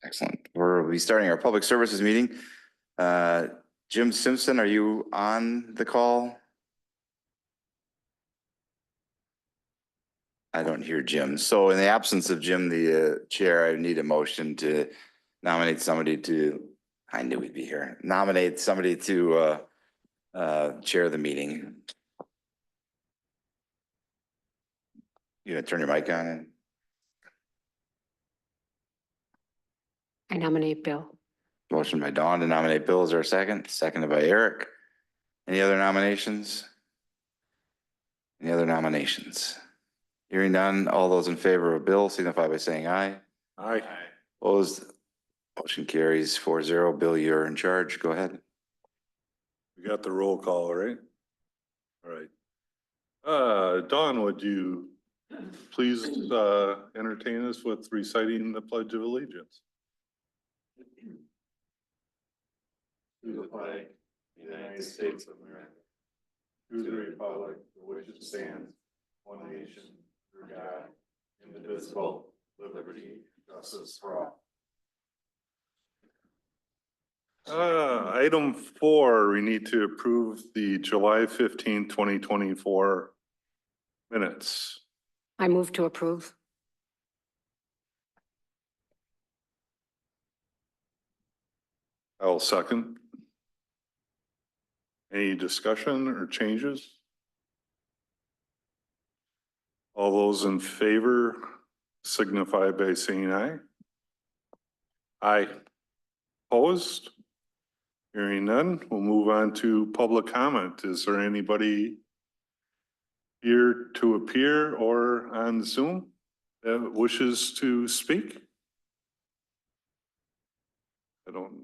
Excellent. We'll be starting our public services meeting. Jim Simpson, are you on the call? I don't hear Jim. So in the absence of Jim, the chair, I need a motion to nominate somebody to, I knew we'd be here, nominate somebody to chair the meeting. You gonna turn your mic on? I nominate Bill. Motion by Dawn to nominate Bill. Is there a second? Seconded by Eric. Any other nominations? Any other nominations? Hearing none, all those in favor of Bill signify by saying aye. Aye. Opposed? Motion carries 4-0. Bill, you're in charge. Go ahead. We got the roll call, right? All right. Dawn, would you please entertain us with reciting the Pledge of Allegiance? To the flag, United States of America, to the republic for which it stands, one nation, under God, indivisible, with liberty and justice for all. Item 4, we need to approve the July 15, 2024 minutes. I move to approve. I'll second. Any discussion or changes? All those in favor signify by saying aye. Aye. Opposed? Hearing none, we'll move on to public comment. Is there anybody here to appear or on Zoom that wishes to speak? I don't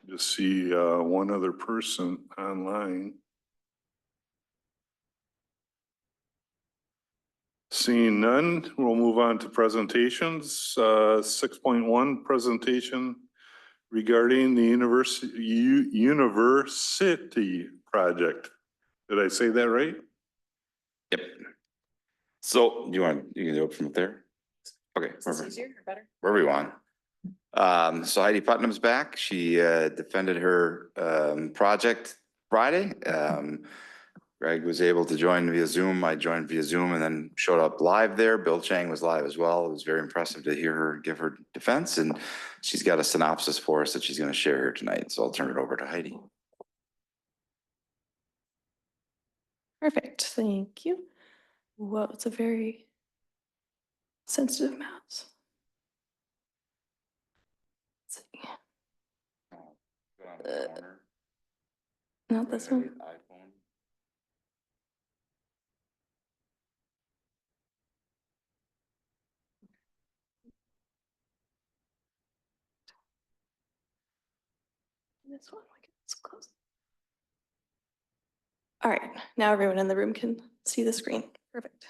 just see one other person online. Seeing none, we'll move on to presentations. 6.1 presentation regarding the university project. Did I say that right? Yep. So you can do it from there? Okay. Easier or better? Where we want. So Heidi Putnam's back. She defended her project Friday. Greg was able to join via Zoom. I joined via Zoom and then showed up live there. Bill Chang was live as well. It was very impressive to hear her give her defense, and she's got a synopsis for us that she's going to share here tonight. So I'll turn it over to Heidi. Perfect, thank you. Whoa, it's a very sensitive mouse. Let's see. Not this one. This one, it's close. All right, now everyone in the room can see the screen. Perfect.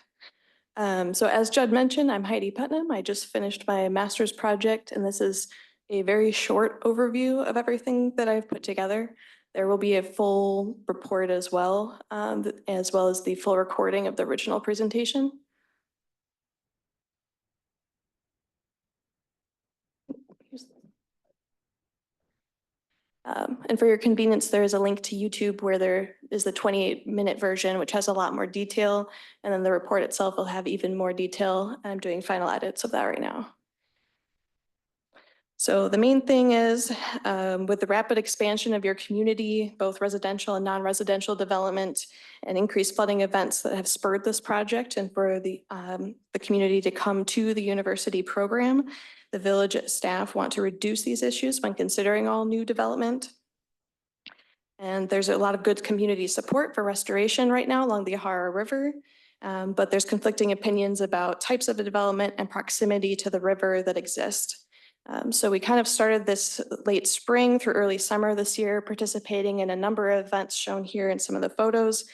So as Judd mentioned, I'm Heidi Putnam. I just finished my master's project, and this is a very short overview of everything that I've put together. There will be a full report as well as the full recording of the original presentation. And for your convenience, there is a link to YouTube where there is the 28-minute version, which has a lot more detail. And then the report itself will have even more detail. I'm doing final edits of that right now. So the main thing is with the rapid expansion of your community, both residential and non-residential development and increased flooding events that have spurred this project and for the community to come to the university program, the village staff want to reduce these issues when considering all new development. And there's a lot of good community support for restoration right now along the Yahara River, but there's conflicting opinions about types of the development and proximity to the river that exist. So we kind of started this late spring through early summer this year, participating in a number of events shown here in some of the photos,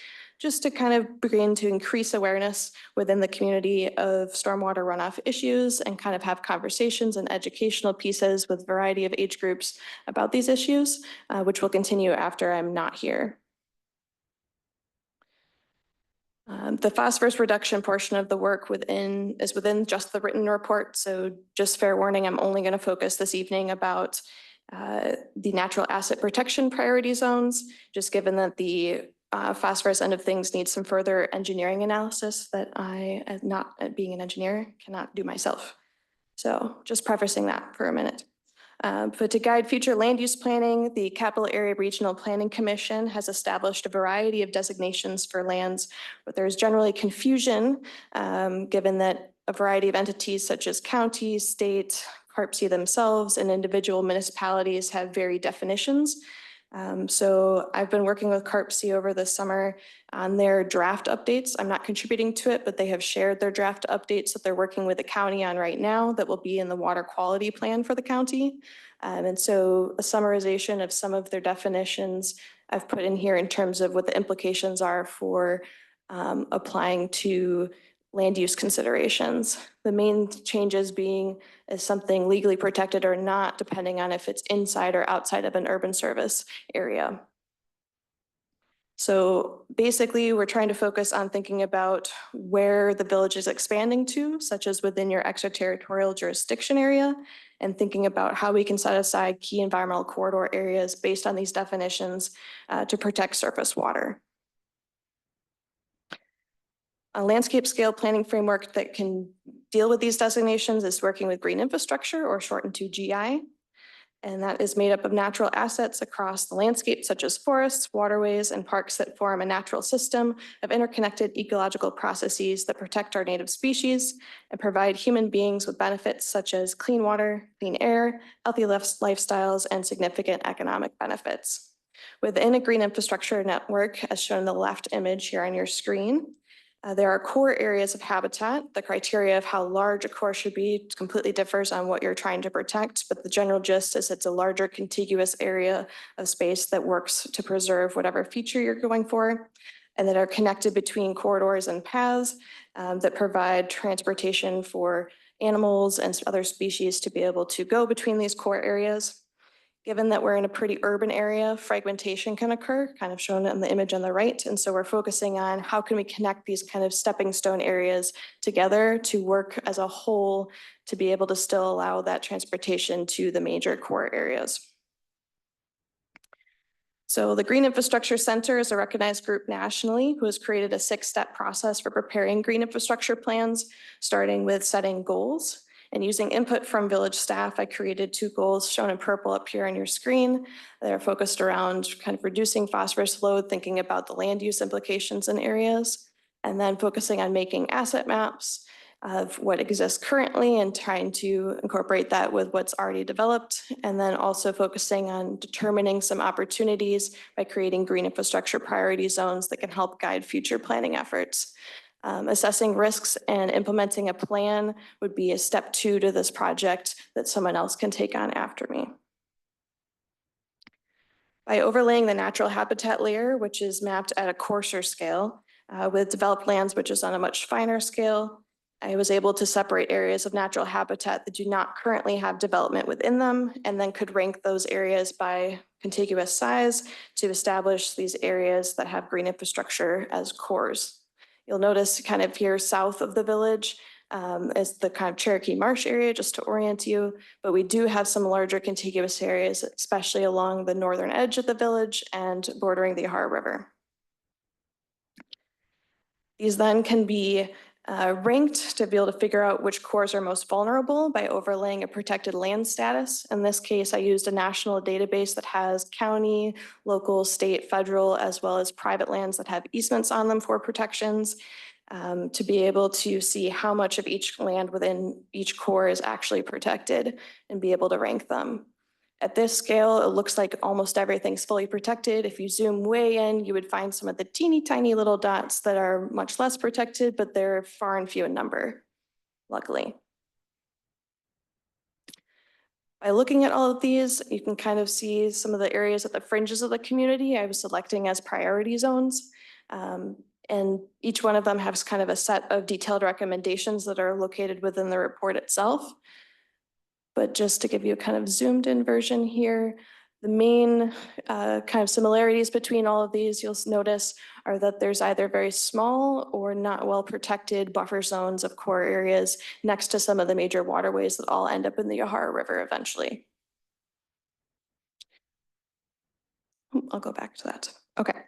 just to kind of begin to increase awareness within the community of stormwater runoff issues and kind of have conversations and educational pieces with a variety of age groups about these issues, which will continue after I'm not here. The phosphorus reduction portion of the work is within just the written report. So just fair warning, I'm only going to focus this evening about the natural asset protection priority zones, just given that the phosphorus end of things needs some further engineering analysis that I, as not being an engineer, cannot do myself. So just prefacing that for a minute. But to guide future land use planning, the Capital Area Regional Planning Commission has established a variety of designations for lands, but there's generally confusion given that a variety of entities such as counties, state, CARPC themselves, and individual municipalities have varied definitions. So I've been working with CARPC over the summer on their draft updates. I'm not contributing to it, but they have shared their draft updates that they're working with the county on right now that will be in the water quality plan for the county. And so a summarization of some of their definitions I've put in here in terms of what the implications are for applying to land use considerations. The main changes being is something legally protected or not, depending on if it's inside or outside of an urban service area. So basically, we're trying to focus on thinking about where the village is expanding to, such as within your extraterritorial jurisdiction area, and thinking about how we can set aside key environmental corridor areas based on these definitions to protect surface water. A landscape scale planning framework that can deal with these designations is working with green infrastructure, or shortened to GI. And that is made up of natural assets across the landscape, such as forests, waterways, and parks that form a natural system of interconnected ecological processes that protect our native species and provide human beings with benefits such as clean water, clean air, healthy lifestyles, and significant economic benefits. Within a green infrastructure network, as shown in the left image here on your screen, there are core areas of habitat. The criteria of how large a core should be completely differs on what you're trying to protect, but the general gist is it's a larger contiguous area of space that works to preserve whatever feature you're going for, and that are connected between corridors and paths that provide transportation for animals and other species to be able to go between these core areas. Given that we're in a pretty urban area, fragmentation can occur, kind of shown in the image on the right. And so we're focusing on how can we connect these kind of stepping stone areas together to work as a whole to be able to still allow that transportation to the major core areas. So the Green Infrastructure Center is a recognized group nationally who has created a 6-step process for preparing green infrastructure plans, starting with setting goals. And using input from village staff, I created 2 goals shown in purple up here on your screen. They're focused around kind of reducing phosphorus load, thinking about the land use implications in areas, and then focusing on making asset maps of what exists currently and trying to incorporate that with what's already developed. And then also focusing on determining some opportunities by creating green infrastructure priority zones that can help guide future planning efforts. Assessing risks and implementing a plan would be a step 2 to this project that someone else can take on after me. By overlaying the natural habitat layer, which is mapped at a coarser scale, with developed lands, which is on a much finer scale, I was able to separate areas of natural habitat that do not currently have development within them, and then could rank those areas by contiguous size to establish these areas that have green infrastructure as cores. You'll notice kind of here south of the village is the kind of Cherokee Marsh area, just to orient you. But we do have some larger contiguous areas, especially along the northern edge of the village and bordering the Yahara River. These then can be ranked to be able to figure out which cores are most vulnerable by overlaying a protected land status. In this case, I used a national database that has county, local, state, federal, as well as private lands that have easements on them for protections to be able to see how much of each land within each core is actually protected and be able to rank them. At this scale, it looks like almost everything's fully protected. If you zoom way in, you would find some of the teeny tiny little dots that are much less protected, but they're far and few in number, luckily. By looking at all of these, you can kind of see some of the areas at the fringes of the community I was selecting as priority zones. And each one of them has kind of a set of detailed recommendations that are located within the report itself. But just to give you a kind of zoomed in version here, The main kind of similarities between all of these, you'll notice, are that there's either very small or not well protected buffer zones of core areas next to some of the major waterways that all end up in the Yahara River eventually. I'll go back to that. Okay.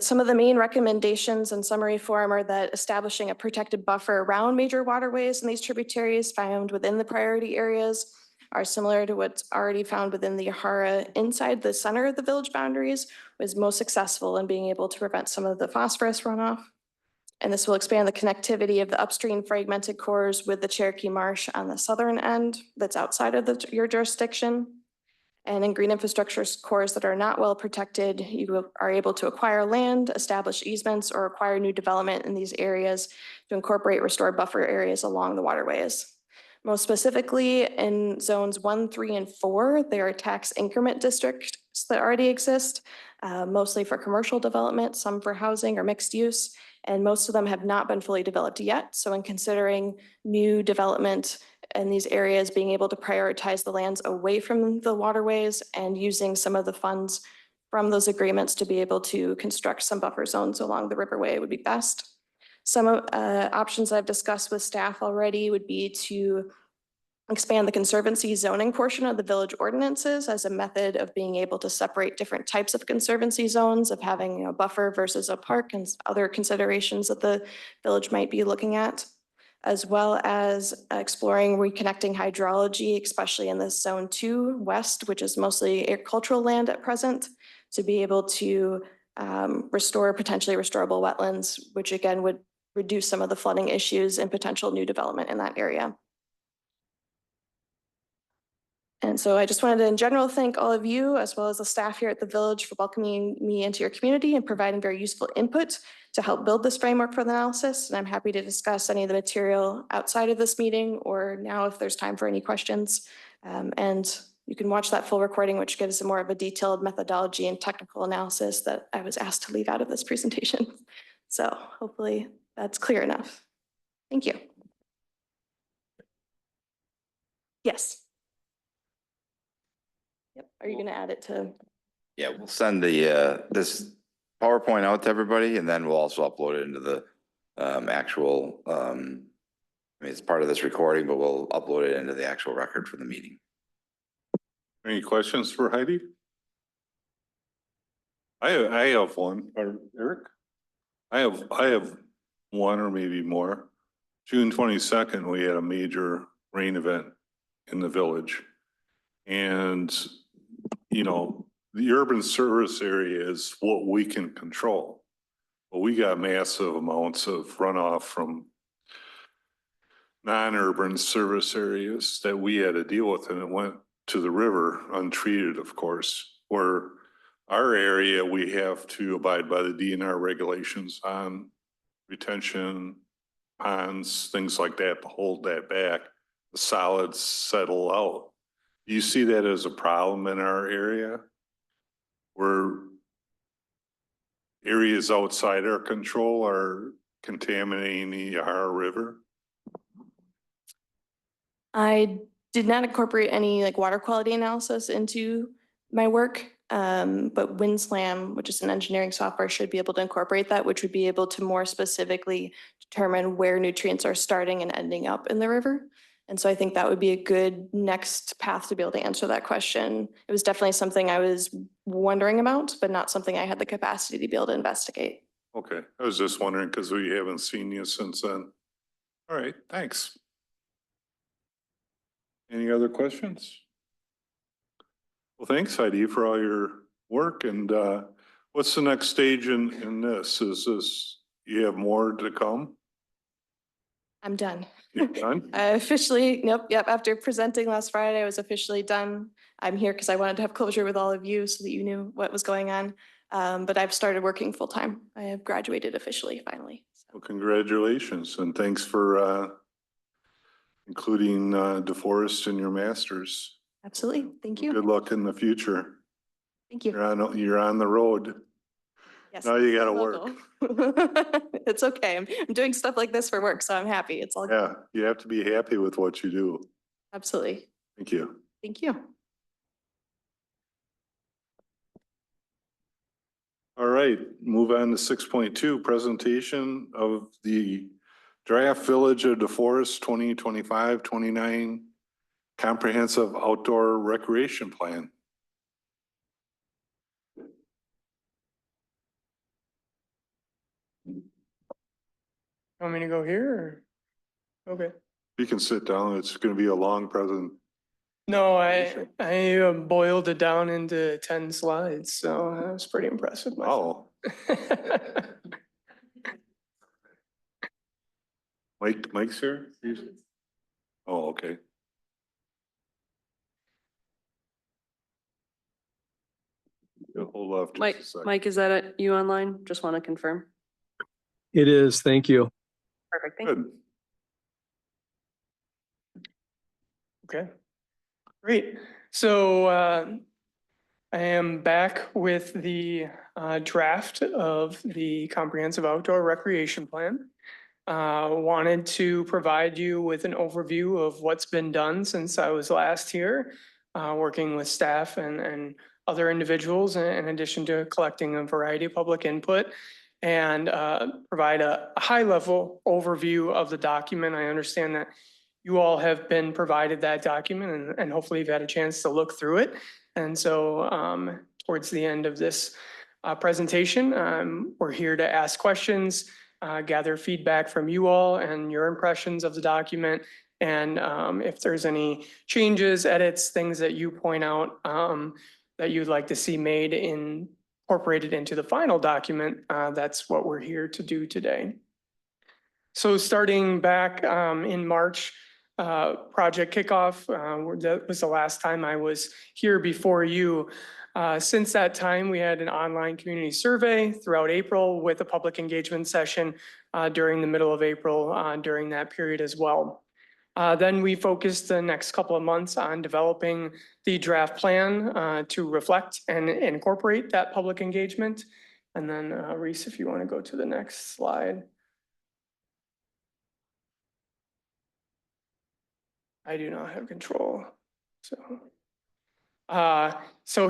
Some of the main recommendations in summary form are that establishing a protected buffer around major waterways and these tributaries found within the priority areas are similar to what's already found within the Yahara inside the center of the village boundaries, was most successful in being able to prevent some of the phosphorus runoff. And this will expand the connectivity of the upstream fragmented cores with the Cherokee Marsh on the southern end that's outside of your jurisdiction. And in green infrastructure cores that are not well protected, you are able to acquire land, establish easements, or acquire new development in these areas to incorporate restored buffer areas along the waterways. Most specifically, in zones 1, 3, and 4, there are tax increment districts that already exist, mostly for commercial development, some for housing or mixed use, and most of them have not been fully developed yet. So in considering new development in these areas, being able to prioritize the lands away from the waterways and using some of the funds from those agreements to be able to construct some buffer zones along the riverway would be best. Some options I've discussed with staff already would be to expand the conservancy zoning portion of the village ordinances as a method of being able to separate different types of conservancy zones, of having a buffer versus a park and other considerations that the village might be looking at, as well as exploring reconnecting hydrology, especially in this zone 2 west, which is mostly agricultural land at present, to be able to restore potentially restorable wetlands, which again would reduce some of the flooding issues and potential new development in that area. And so I just wanted to in general thank all of you as well as the staff here at the village for welcoming me into your community and providing very useful input to help build this framework for the analysis. And I'm happy to discuss any of the material outside of this meeting or now if there's time for any questions. And you can watch that full recording, which gives more of a detailed methodology and technical analysis that I was asked to leave out of this presentation. So hopefully that's clear enough. Thank you. Yes. Yep. Are you going to add it to? Yeah, we'll send the, this PowerPoint out to everybody and then we'll also upload it into the actual, I mean, it's part of this recording, but we'll upload it into the actual record for the meeting. Any questions for Heidi? I have one, or Eric? I have one or maybe more. June 22nd, we had a major rain event in the village. And, you know, the urban service area is what we can control. But we got massive amounts of runoff from non-urban service areas that we had to deal with, and it went to the river untreated, of course, where our area, we have to abide by the DNR regulations on retention, ponds, things like that to hold that back. The solids settle out. Do you see that as a problem in our area? Where areas outside our control are contaminating the Yahara River? I did not incorporate any like water quality analysis into my work, but WinSlam, which is an engineering software, should be able to incorporate that, which would be able to more specifically determine where nutrients are starting and ending up in the river. And so I think that would be a good next path to be able to answer that question. It was definitely something I was wondering about, but not something I had the capacity to be able to investigate. Okay, I was just wondering because we haven't seen you since then. All right, thanks. Any other questions? Well, thanks Heidi for all your work. And what's the next stage in this? Is this, you have more to come? I'm done. You're done? I officially, yep. After presenting last Friday, I was officially done. I'm here because I wanted to have closure with all of you so that you knew what was going on. But I've started working full time. I have graduated officially, finally. Well, congratulations and thanks for including DeForest in your masters. Absolutely. Thank you. Good luck in the future. Thank you. You're on the road. Yes. Now you gotta Will work. do. It's okay. I'm doing stuff like this for work, so I'm happy. It's all good. Yeah, you have to be happy with what you do. Absolutely. Thank you. Thank you. All right, move on to 6.2, presentation of the draft Village of DeForest 2025-29 comprehensive outdoor recreation plan. Want me to go here or? Okay. You can sit down. It's going to be a long present. No, I boiled it down into 10 slides, so I was pretty impressed with myself. Oh, Mike's here? Oh, okay. Yeah, hold off just Mike, a second. Mike, is that you online? Just want to confirm. It is, thank you. Perfect. Thank you. Good. Okay, great. So I am back with the draft of the comprehensive outdoor recreation plan. Wanted to provide you with an overview of what's been done since I was last here, working with staff and other individuals in addition to collecting a variety of public input, and provide a high-level overview of the document. I understand that you all have been provided that document and hopefully you've had a chance to look through it. And so towards the end of this presentation, we're here to ask questions, gather feedback from you all and your impressions of the document. And if there's any changes, edits, things that you point out that you'd like to see made incorporated into the final document, that's what we're here to do today. So starting back in March, project kickoff, that was the last time I was here before you. Since that time, we had an online community survey throughout April with a public engagement session during the middle of April during that period as well. Then we focused the next couple of months on developing the draft plan to reflect and incorporate that public engagement. And then Reese, if you want to go to the next slide. I do not have control, so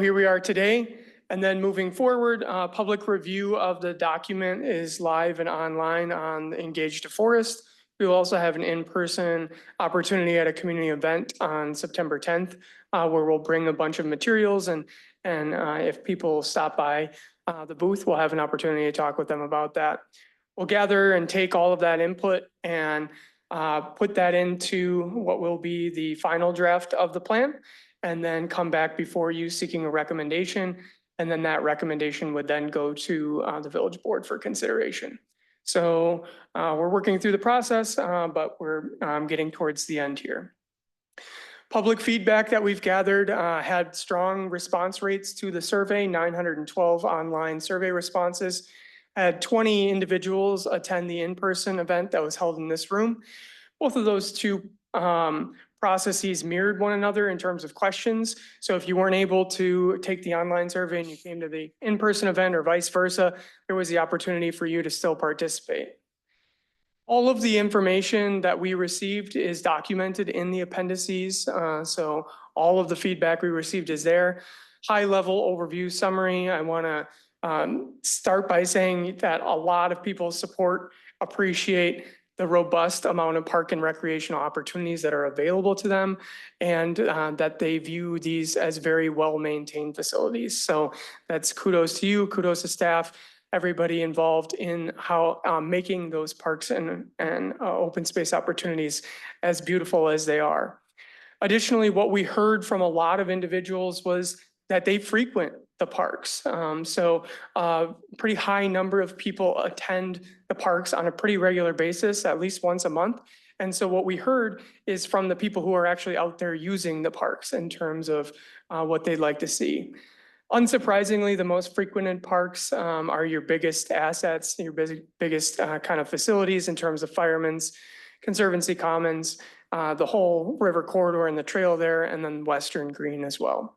here we are today. And then moving forward, public review of the document is live and online on Engage DeForest. We will also have an in-person opportunity at a community event on September 10th, where we'll bring a bunch of materials and if people stop by the booth, we'll have an opportunity to talk with them about that. We'll gather and take all of that input and put that into what will be the final draft of the plan, and then come back before you seeking a recommendation. And then that recommendation would then go to the village board for consideration. So we're working through the process, but we're getting towards the end here. Public feedback that we've gathered had strong response rates to the survey, 912 online survey responses. Had 20 individuals attend the in-person event that was held in this room. Both of those two processes mirrored one another in terms of questions. So if you weren't able to take the online survey and you came to the in-person event or vice versa, there was the opportunity for you to still participate. All of the information that we received is documented in the appendices. So all of the feedback we received is there. High-level overview summary. I want to start by saying that a lot of people appreciate the robust amount of park and recreational opportunities that are available to them, and that they view these as very well-maintained facilities. So that's kudos to you, kudos to staff, everybody involved in how making those parks and open space opportunities as beautiful as they are. Additionally, what we heard from a lot of individuals was that they frequent the parks. So a pretty high number of people attend the parks on a pretty regular basis, at least once a month. And so what we heard is from the people who are actually out there using the parks in terms of what they'd like to see. Unsurprisingly, the most frequented parks are your biggest assets, your biggest kind of facilities in terms of Fireman's, Conservancy Commons, the whole river corridor and the trail there, and then Western Green as well.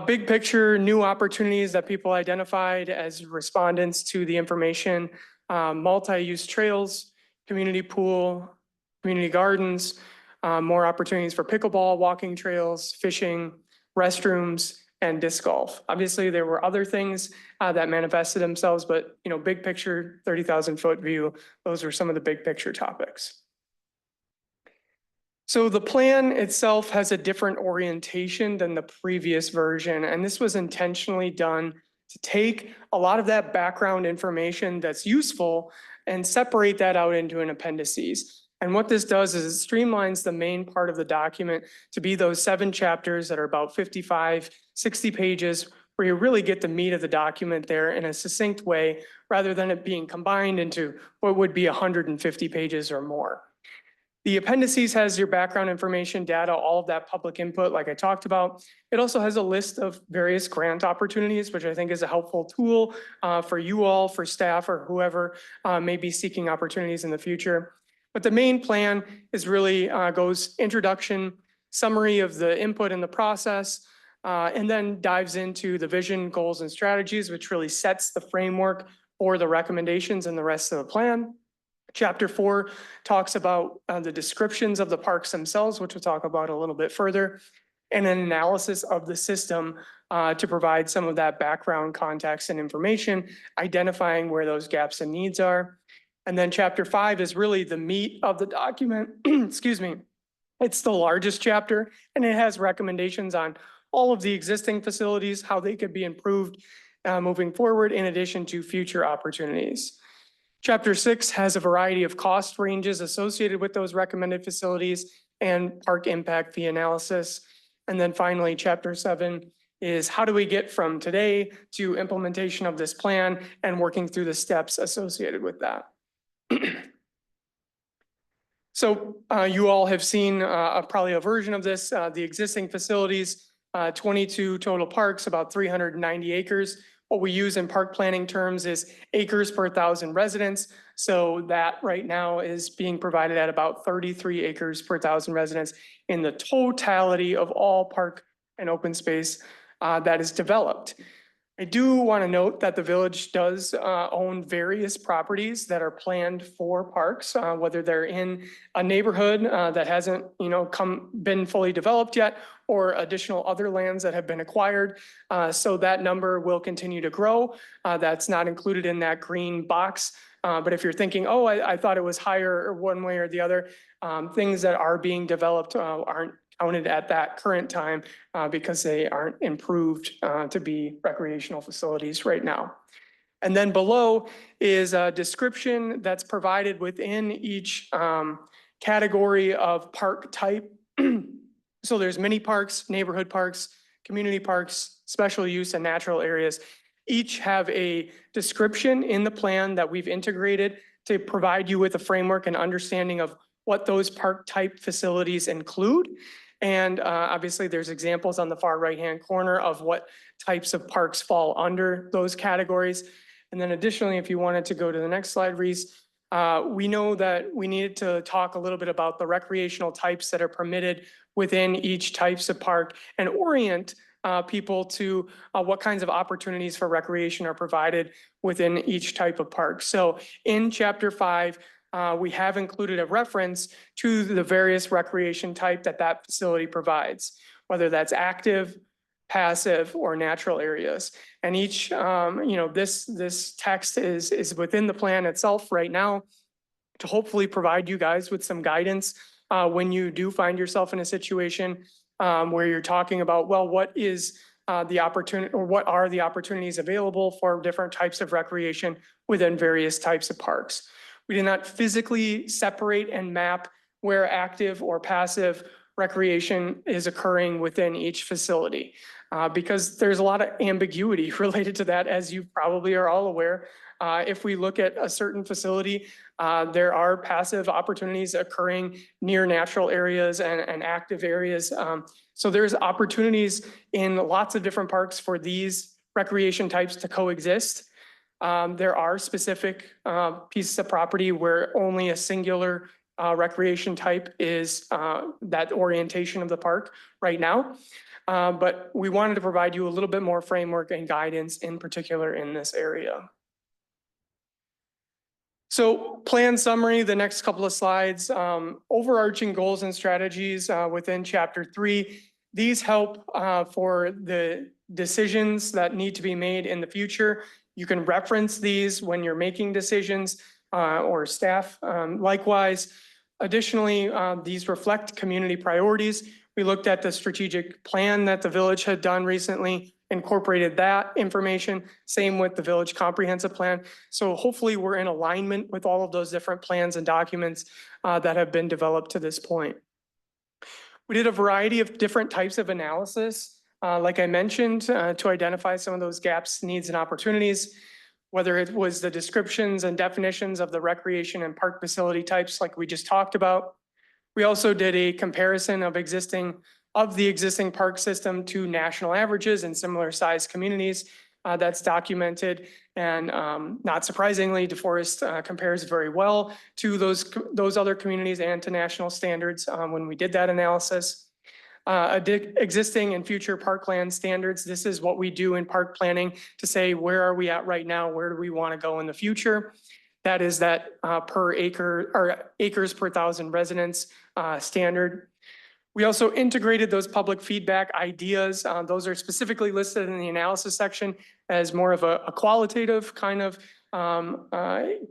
Big picture, new opportunities that people identified as respondents to the information, multi-use trails, community pool, community gardens, more opportunities for pickleball, walking trails, fishing, restrooms, and disc golf. Obviously, there were other things that manifested themselves, but big picture, 30,000-foot view, those were some of the big picture topics. So the plan itself has a different orientation than the previous version, and this was intentionally done to take a lot of that background information that's useful and separate that out into an appendices. And what this does is it streamlines the main part of the document to be those 7 chapters that are about 55, 60 pages, where you really get the meat of the document there in a succinct way, rather than it being combined into what would be 150 pages or more. The appendices has your background information, data, all of that public input like I talked about. It also has a list of various grant opportunities, which I think is a helpful tool for you all, for staff, or whoever may be seeking opportunities in the future. But the main plan is really goes introduction, summary of the input in the process, and then dives into the vision, goals, and strategies, which really sets the framework for the recommendations and the rest of the plan. Chapter 4 talks about the descriptions of the parks themselves, which we'll talk about a little bit further, and an analysis of the system to provide some of that background context and information, identifying where those gaps and needs are. And then chapter 5 is really the meat of the document. Excuse me. It's the largest chapter, and it has recommendations on all of the existing facilities, how they could be improved moving forward, in addition to future opportunities. Chapter 6 has a variety of cost ranges associated with those recommended facilities and park impact fee analysis. And then finally, chapter 7 is how do we get from today to implementation of this plan and working through the steps associated with that. So you all have seen probably a version of this, the existing facilities, 22 total parks, about 390 acres. What we use in park planning terms is acres per 1,000 residents. So that right now is being provided at about 33 acres per 1,000 residents in the totality of all park and open space that is developed. I do want to note that the village does own various properties that are planned for parks, whether they're in a neighborhood that hasn't, been fully developed yet, or additional other lands that have been acquired. So that number will continue to grow. That's not included in that green box. But if you're thinking, oh, I thought it was higher one way or the other, things that are being developed aren't counted at that current time because they aren't improved to be recreational facilities right now. And then below is a description that's provided within each category of park type. So there's mini parks, neighborhood parks, community parks, special use, and natural areas. Each have a description in the plan that we've integrated to provide you with a framework and understanding of what those park type facilities include. And obviously there's examples on the far right-hand corner of what types of parks fall under those categories. And then additionally, if you wanted to go to the next slide, Reese, we know that we needed to talk a little bit about the recreational types that are permitted within each types of park and orient people to what kinds of opportunities for recreation are provided within each type of park. So in chapter 5, we have included a reference to the various recreation type that facility provides, whether that's active, passive, or natural areas. And each, this text is within the plan itself right now to hopefully provide you guys with some guidance when you do find yourself in a situation where you're talking about, well, what is the opportunity, or what are the opportunities available for different types of recreation within various types of parks. We did not physically separate and map where active or passive recreation is occurring within each facility because there's a lot of ambiguity related to that, as you probably are all aware. If we look at a certain facility, there are passive opportunities occurring near natural areas and active areas. So there's opportunities in lots of different parks for these recreation types to coexist. There are specific pieces of property where only a singular recreation type is that orientation of the park right now. But we wanted to provide you a little bit more framework and guidance in particular in this area. So plan summary, the next couple of slides, overarching goals and strategies within chapter 3. These help for the decisions that need to be made in the future. You can reference these when you're making decisions or staff likewise. Additionally, these reflect community priorities. We looked at the strategic plan that the village had done recently, incorporated that information, same with the village comprehensive plan. So hopefully we're in alignment with all of those different plans and documents that have been developed to this point. We did a variety of different types of analysis, like I mentioned, to identify some of those gaps, needs, and opportunities, whether it was the descriptions and definitions of the recreation and park facility types like we just talked about. We also did a comparison of the existing park system to national averages in similar sized communities. That's documented, and not surprisingly, DeForest compares very well to those other communities and to national standards when we did that analysis. Existing and future parkland standards. This is what we do in park planning to say, where are we at right now? Where do we want to go in the future? That is that per acre or acres per thousand residents standard. We also integrated those public feedback ideas. Those are specifically listed in the analysis section as more of a qualitative kind of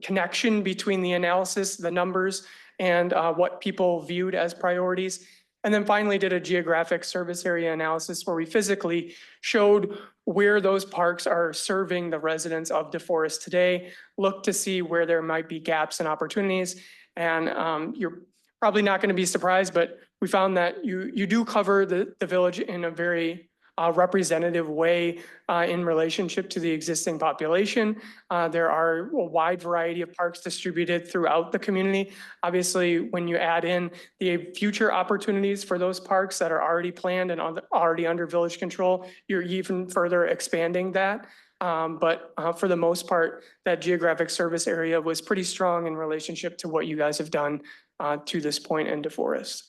connection between the analysis, the numbers, and what people viewed as priorities. And then finally did a geographic service area analysis where we physically showed where those parks are serving the residents of DeForest today, look to see where there might be gaps and opportunities. And you're probably not going to be surprised, but we found that you do cover the village in a very representative way in relationship to the existing population. There are a wide variety of parks distributed throughout the community. Obviously, when you add in the future opportunities for those parks that are already planned and already under village control, you're even further expanding that. But for the most part, that geographic service area was pretty strong in relationship to what you guys have done to this point in DeForest.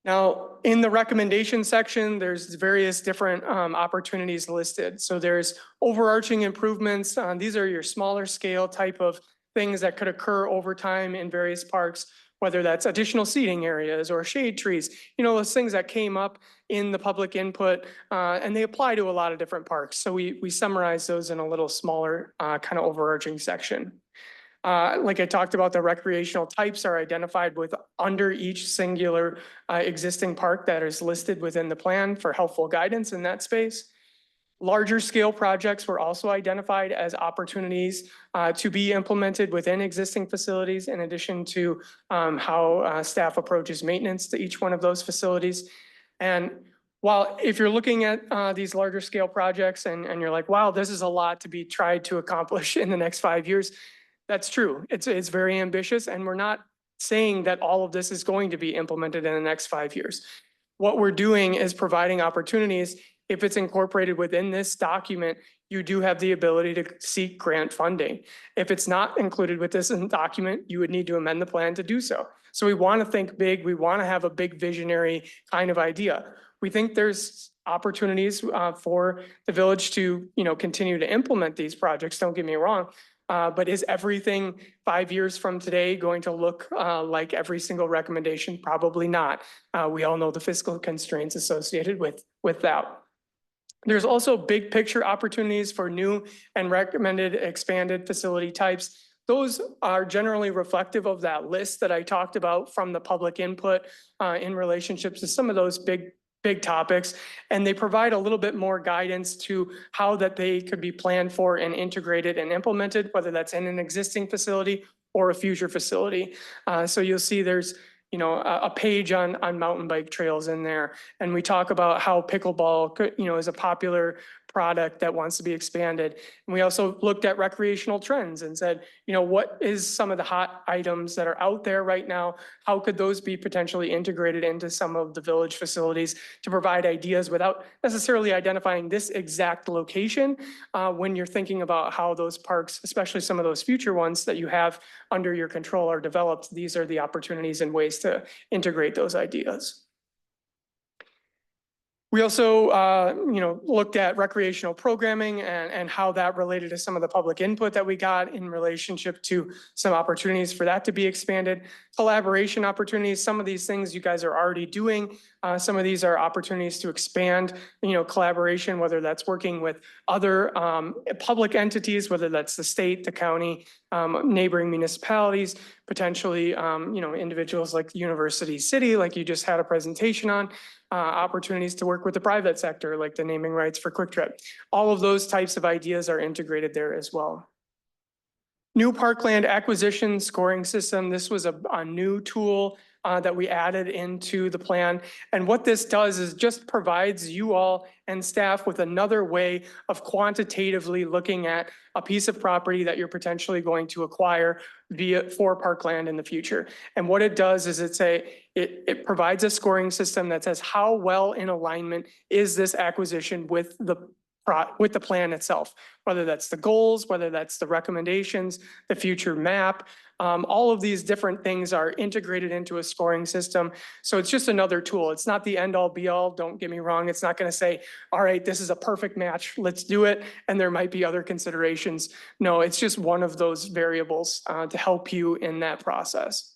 Now, in the recommendation section, there's various different opportunities listed. So there's overarching improvements. These are your smaller scale type of things that could occur over time in various parks, whether that's additional seating areas or shade trees, those things that came up in the public input, and they apply to a lot of different parks. So we summarize those in a little smaller kind of overarching section. Like I talked about, the recreational types are identified with under each singular existing park that is listed within the plan for helpful guidance in that space. Larger scale projects were also identified as opportunities to be implemented within existing facilities, in addition to how staff approaches maintenance to each one of those facilities. And while if you're looking at these larger scale projects and you're like, wow, this is a lot to be tried to accomplish in the next 5 years, that's true. It's very ambitious, and we're not saying that all of this is going to be implemented in the next 5 years. What we're doing is providing opportunities. If it's incorporated within this document, you do have the ability to seek grant funding. If it's not included with this document, you would need to amend the plan to do so. So we want to think big. We want to have a big visionary kind of idea. We think there's opportunities for the village to, continue to implement these projects. Don't get me wrong. But is everything 5 years from today going to look like every single recommendation? Probably not. We all know the fiscal constraints associated with that. There's also big picture opportunities for new and recommended expanded facility types. Those are generally reflective of that list that I talked about from the public input in relationships to some of those big topics, and they provide a little bit more guidance to how that they could be planned for and integrated and implemented, whether that's in an existing facility or a future facility. So you'll see there's a page on mountain bike trails in there, and we talk about how pickleball is a popular product that wants to be expanded. And we also looked at recreational trends and said, what is some of the hot items that are out there right now? How could those be potentially integrated into some of the village facilities to provide ideas without necessarily identifying this exact location when you're thinking about how those parks, especially some of those future ones that you have under your control, are developed? These are the opportunities and ways to integrate those ideas. We also, looked at recreational programming and how that related to some of the public input that we got in relationship to some opportunities for that to be expanded. Collaboration opportunities, some of these things you guys are already doing. Some of these are opportunities to expand, collaboration, whether that's working with other public entities, whether that's the state, the county, neighboring municipalities, potentially, individuals like University City, like you just had a presentation on. Opportunities to work with the private sector, like the naming rights for Quick Trip. All of those types of ideas are integrated there as well. New parkland acquisition scoring system. This was a new tool that we added into the plan. And what this does is just provides you all and staff with another way of quantitatively looking at a piece of property that you're potentially going to acquire for parkland in the future. And what it does is it provides a scoring system that says how well in alignment is this acquisition with the plan itself, whether that's the goals, whether that's the recommendations, the future map. All of these different things are integrated into a scoring system. So it's just another tool. It's not the end all be all. Don't get me wrong. It's not going to say, all right, this is a perfect match. Let's do it. And there might be other considerations. No, it's just one of those variables to help you in that process.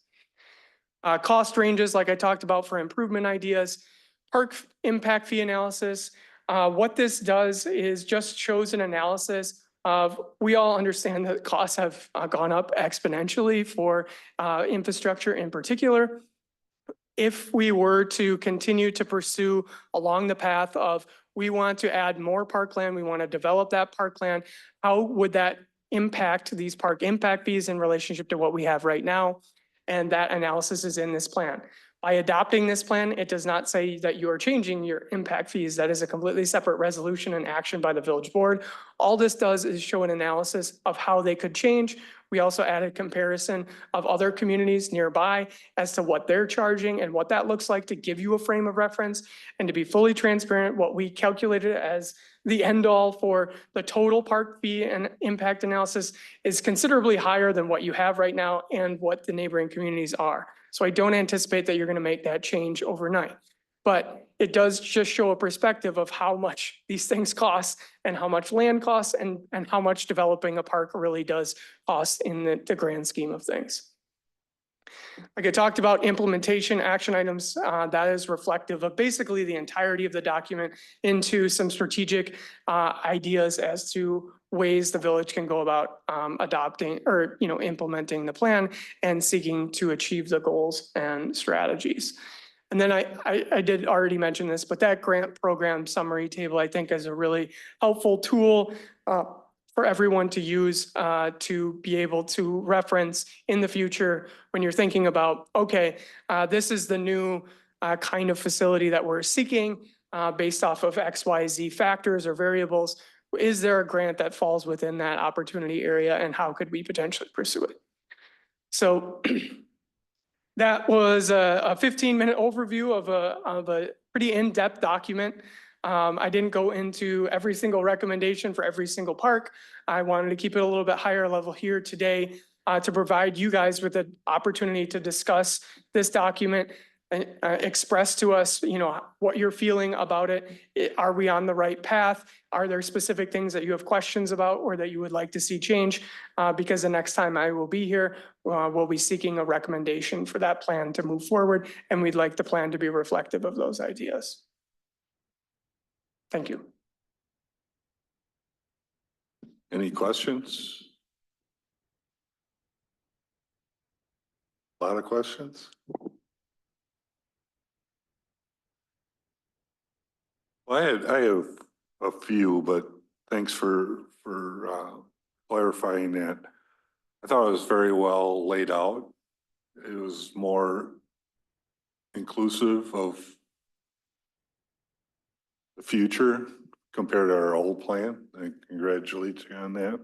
Cost ranges, like I talked about for improvement ideas, park impact fee analysis. What this does is just shows an analysis of, we all understand that costs have gone up exponentially for infrastructure in particular. If we were to continue to pursue along the path of, we want to add more parkland, we want to develop that parkland, how would that impact these park impact fees in relationship to what we have right now? And that analysis is in this plan. By adopting this plan, it does not say that you are changing your impact fees. That is a completely separate resolution and action by the village board. All this does is show an analysis of how they could change. We also added comparison of other communities nearby as to what they're charging and what that looks like to give you a frame of reference. And to be fully transparent, what we calculated as the end all for the total park fee and impact analysis is considerably higher than what you have right now and what the neighboring communities are. So I don't anticipate that you're going to make that change overnight. But it does just show a perspective of how much these things cost and how much land costs and how much developing a park really does cost in the grand scheme of things. Like I talked about implementation action items, that is reflective of basically the entirety of the document into some strategic ideas as to ways the village can go about adopting or implementing the plan and seeking to achieve the goals and strategies. And then I did already mention this, but that grant program summary table, I think, is a really helpful tool for everyone to use to be able to reference in the future when you're thinking about, okay, this is the new kind of facility that we're seeking based off of XYZ factors or variables. Is there a grant that falls within that opportunity area and how could we potentially pursue it? So that was a 15-minute overview of a pretty in-depth document. I didn't go into every single recommendation for every single park. I wanted to keep it a little bit higher level here today to provide you guys with an opportunity to discuss this document and express to us, what you're feeling about it. Are we on the right path? Are there specific things that you have questions about or that you would like to see change? Because the next time I will be here, we'll be seeking a recommendation for that plan to move forward, and we'd like the plan to be reflective of those ideas. Thank you. Any questions? A lot of questions? Well, I have a few, but thanks for clarifying that. I thought it was very well laid out. It was more inclusive of the future compared to our old plan. I congratulate you on that.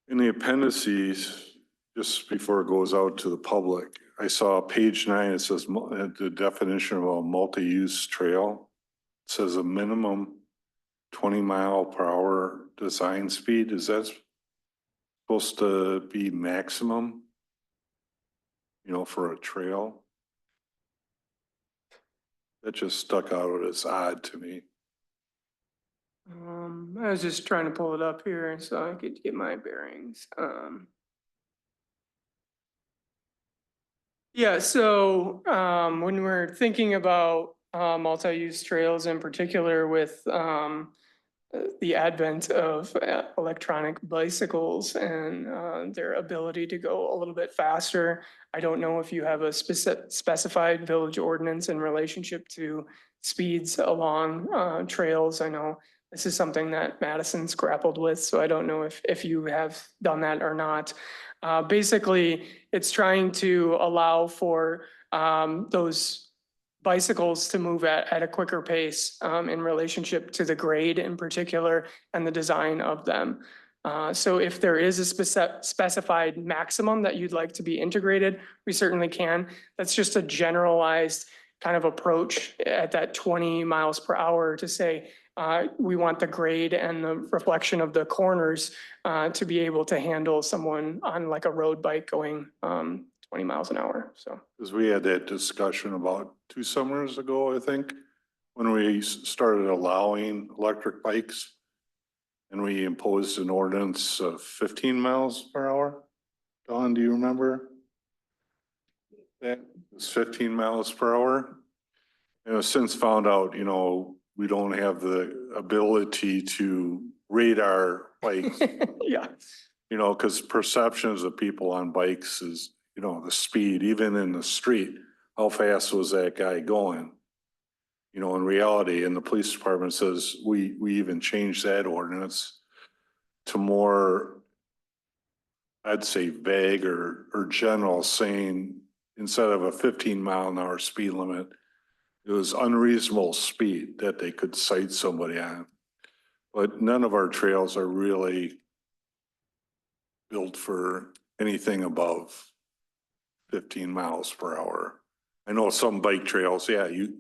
In the appendices, just before it goes out to the public, I saw page 9, it says the definition of a multi-use trail. It says a minimum 20-mile-per-hour design speed. Is that supposed to be maximum, for a trail? That just stuck out as odd to me. I was just trying to pull it up here so I could get my bearings. Yeah, so when we're thinking about multi-use trails in particular with the advent of electronic bicycles and their ability to go a little bit faster, I don't know if you have a specified village ordinance in relationship to speeds along trails. I know this is something that Madison's grappled with, so I don't know if you have done that or not. Basically, it's trying to allow for those bicycles to move at a quicker pace in relationship to the grade in particular and the design of them. So if there is a specified maximum that you'd like to be integrated, we certainly can. That's just a generalized kind of approach at that 20 miles per hour to say, we want the grade and the reflection of the corners to be able to handle someone on like a road bike going 20 miles an hour, so. Because we had that discussion about 2 summers ago, I think, when we started allowing electric bikes. And we imposed an ordinance of 15 miles per hour. Dawn, do you remember? That was 15 miles per hour. And I've since found out, we don't have the ability to radar bikes, Yeah, because perceptions of people on bikes is, the speed, even in the street, how fast was that guy going? In reality, and the police department says, we even changed that ordinance to more, I'd say vague or general, saying instead of a 15-mile-an-hour speed limit, it was unreasonable speed that they could cite somebody on. But none of our trails are really built for anything above 15 miles per hour. I know some bike trails, yeah, you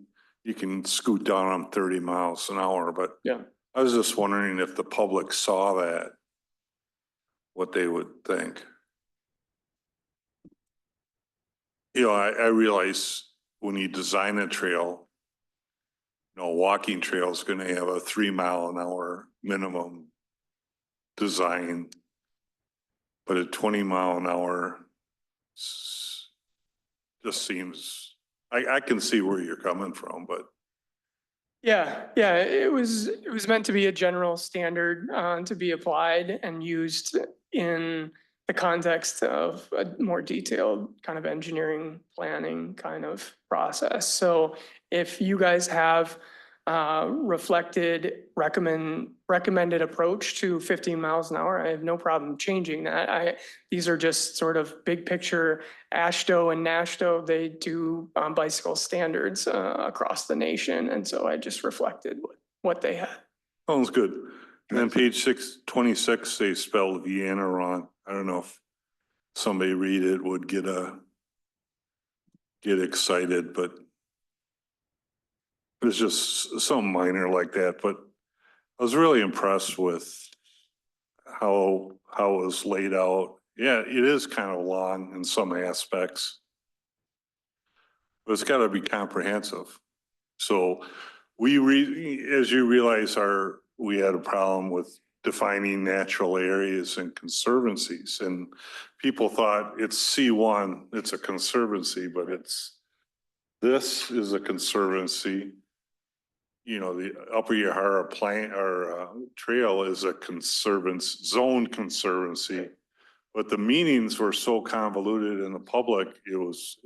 can scoot down on 30 miles an hour, but yeah. I was just wondering if the public saw that, what they would think. I realize when you design a trail, walking trail is going to have a 3-mile-an-hour minimum design, but a 20-mile-an-hour just seems, I can see where you're coming from, but. Yeah, it was meant to be a general standard to be applied and used in the context of a more detailed kind of engineering planning kind of process. So if you guys have recommended approach to 15 miles an hour, I have no problem changing that. These are just sort of big picture. AASHTO and NASHTO, they do bicycle standards across the nation. And so I just reflected what they had. Sounds good. And then page 626, they spelled Vienna wrong. I don't know if somebody read it would get excited, but it's just something minor like that. But I was really impressed with how it was laid out. Yeah, it is kind of long in some aspects, but it's got to be comprehensive. So as you realize, we had a problem with defining natural areas and conservancies, and people thought it's C1, it's a conservancy, but this is a conservancy. The Upper Yahara trail is a zone conservancy, but the meanings were so convoluted in the public. It was,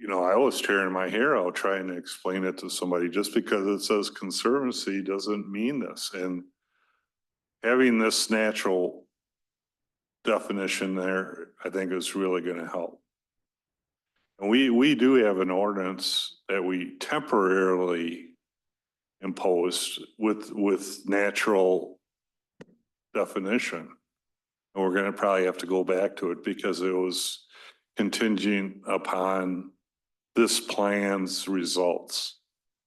I was tearing my hair out trying to explain it to somebody. Just because it says conservancy doesn't mean this. And having this natural definition there, I think is really going to help. And we do have an ordinance that we temporarily imposed with natural definition. And we're going to probably have to go back to it because it was contingent upon this plan's results.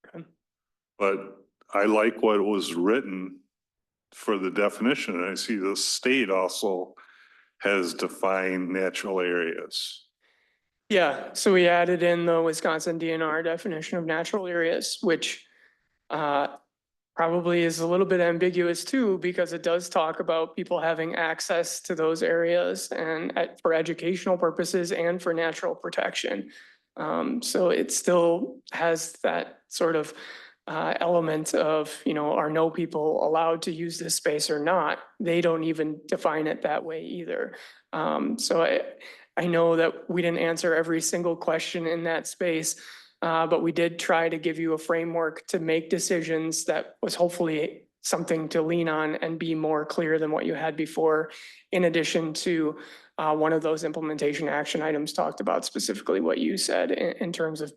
Okay. But I like what was written for the definition. And I see the state also has defined natural areas. Yeah, so we added in the Wisconsin DNR definition of natural areas, which probably is a little bit ambiguous too, because it does talk about people having access to those areas and for educational purposes and for natural protection. So it still has that sort of element of, are no people allowed to use this space or not? They don't even define it that way either. So I know that we didn't answer every single question in that space, but we did try to give you a framework to make decisions that was hopefully something to lean on and be more clear than what you had before. In addition to one of those implementation action items talked about specifically what you said in terms of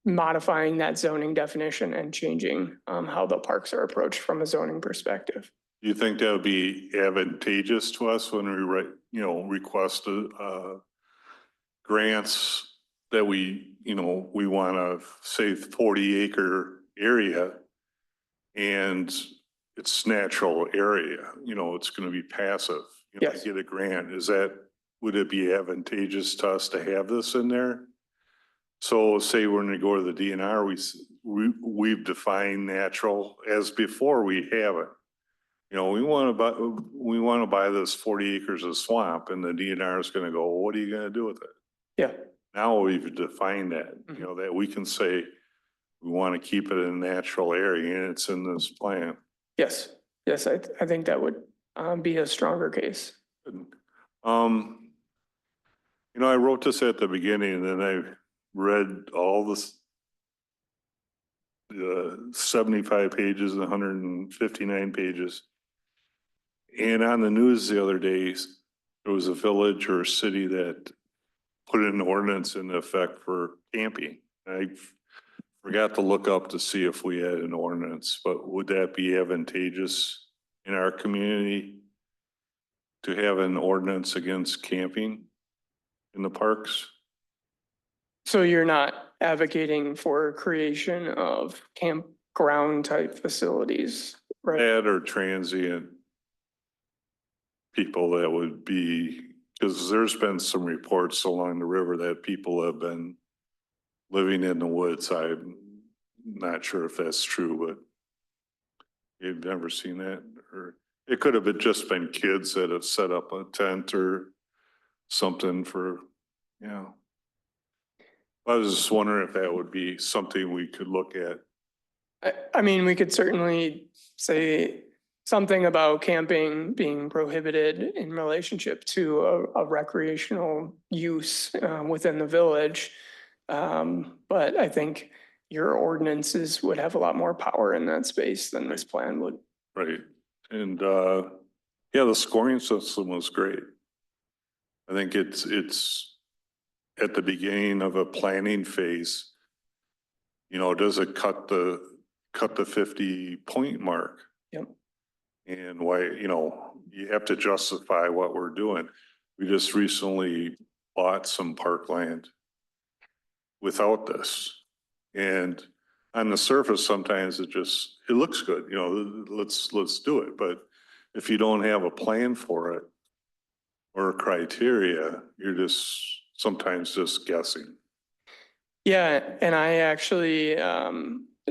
modifying that zoning definition and changing how the parks are approached from a zoning perspective. Do you think that would be advantageous to us when we request grants that we want to say 40-acre area and it's natural area, it's going to be passive. Yes. Get a grant. Would it be advantageous to us to have this in there? So say we're going to go to the DNR, we've defined natural as before we have it. We want to buy this 40 acres of swamp, and the DNR is going to go, what are you going to do with it? Yeah. Now we've defined that, that we can say we want to keep it in a natural area and it's in this plan. Yes. Yes, I think that would be a stronger case. I wrote this at the beginning and then I read all this 75 pages, 159 pages. And on the news the other day, there was a village or a city that put an ordinance in effect for camping. I forgot to look up to see if we had an ordinance, but would that be advantageous in our community to have an ordinance against camping in the parks? So you're not advocating for creation of campground type facilities, right? That or transient people that would be, because there's been some reports along the river that people have been living in the woods. I'm not sure if that's true, but you've never seen that? Or it could have just been kids that have set up a tent or something for, I was just wondering if that would be something we could look at. I mean, we could certainly say something about camping being prohibited in relationship to a recreational use within the village. But I think your ordinances would have a lot more power in that space than this plan would. Right. And the scoring system was great. I think it's at the beginning of a planning phase. Does it cut the 50-point mark? Yep. And why, you have to justify what we're doing. We just recently bought some parkland without this. And on the surface, sometimes it looks good, let's do it. But if you don't have a plan for it or a criteria, you're sometimes just guessing. Yeah, and I actually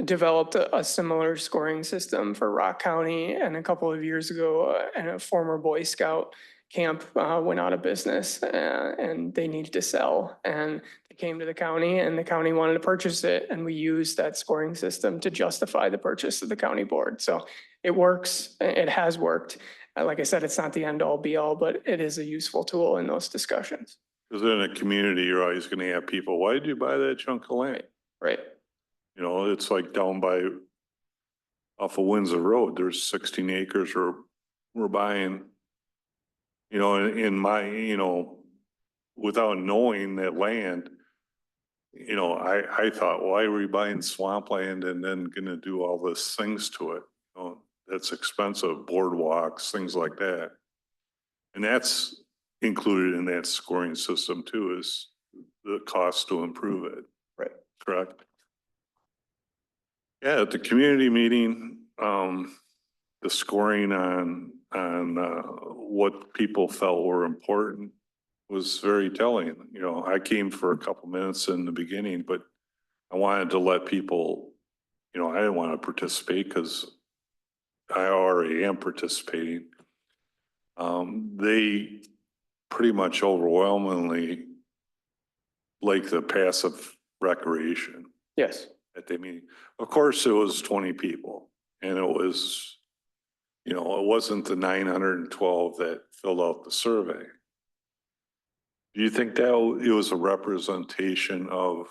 developed a similar scoring system for Rock County, and a couple of years ago, and a former Boy Scout camp went out of business and they needed to sell, and they came to the county and the county wanted to purchase it, and we used that scoring system to justify the purchase of the county board. So it works, it has worked. Like I said, it's not the end all be all, but it is a useful tool in those discussions. Because in a community, you're always going to have people, why did you buy that chunk of land? Right. It's like down off of Windsor Road, there's 16 acres we're buying, in my, without knowing that land, I thought, why are we buying swampland and then going to do all these things to it? That's expensive, boardwalks, things like that. And that's included in that scoring system too, is the cost to improve it. Right. Correct. Yeah, at the community meeting, the scoring on what people felt were important was very telling. You know, I came for a couple minutes in the beginning, but I wanted to let people, you know, I didn't want to participate because I already am participating. They pretty much overwhelmingly like the passive recreation Yes. at the meeting. Of course, it was 20 people and it was, you know, it wasn't the 912 that filled out the survey. Do you think that it was a representation of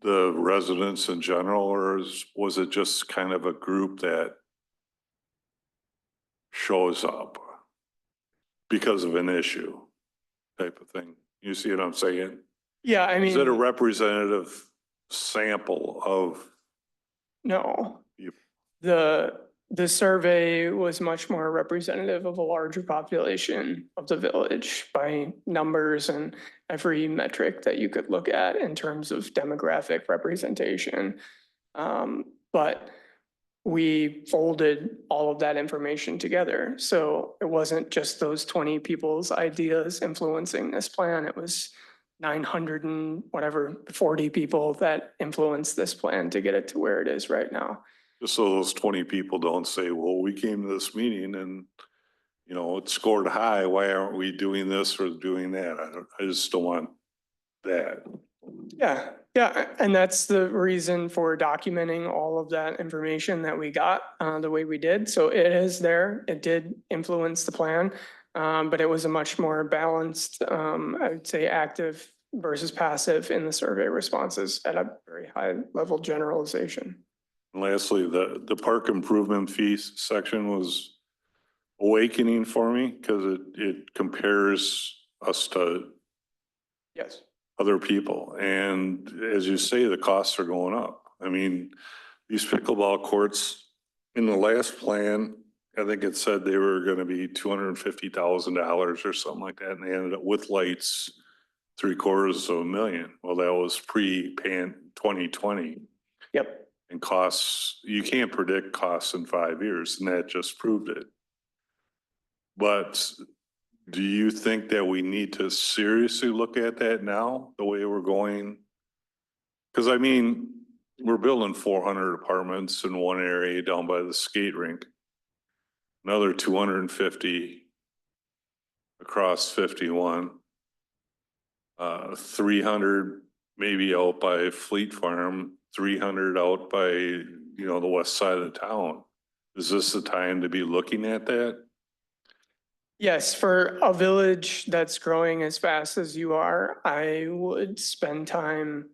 the residents in general, or was it just kind of a group that shows up because of an issue type of thing? You see what I'm saying? Yeah, I Is it a mean, representative sample of, no. You- The survey was much more representative of a larger population of the village by numbers and every metric that you could look at in terms of demographic representation. But we folded all of that information together. So it wasn't just those 20 people's ideas influencing this plan. It was 900 and whatever, 40 people that influenced this plan to get it to where it is right now. just so those 20 people don't say, well, we came to this meeting and, you know, it scored high. Why aren't we doing this or doing that? I just don't want that. Yeah, yeah, and that's the reason for documenting all of that information that we got the way we did. So it is there. It did influence the plan, but it was a much more balanced, I would say, active versus passive in the survey responses at a very high level generalization. And lastly, the park improvement fees section was awakening for me because it compares us to Yes. other people. And as you say, the costs are going up. I mean, these pickleball courts in the last plan, I think it said they were going to be $250,000 or something like that. And they ended up with lights, $750,000. Well, that was pre-pan 2020. Yep. And costs, you can't predict costs in 5 years, and that just proved it. But do you think that we need to seriously look at that now, the way we're going? Because I mean, we're building 400 apartments in one area down by the skate rink. Another 250 across 51. 300 maybe out by Fleet Farm, 300 out by, you know, the west side of the town. Is this the time to be looking at that? Yes, for a village that's growing as fast as you are, I would spend time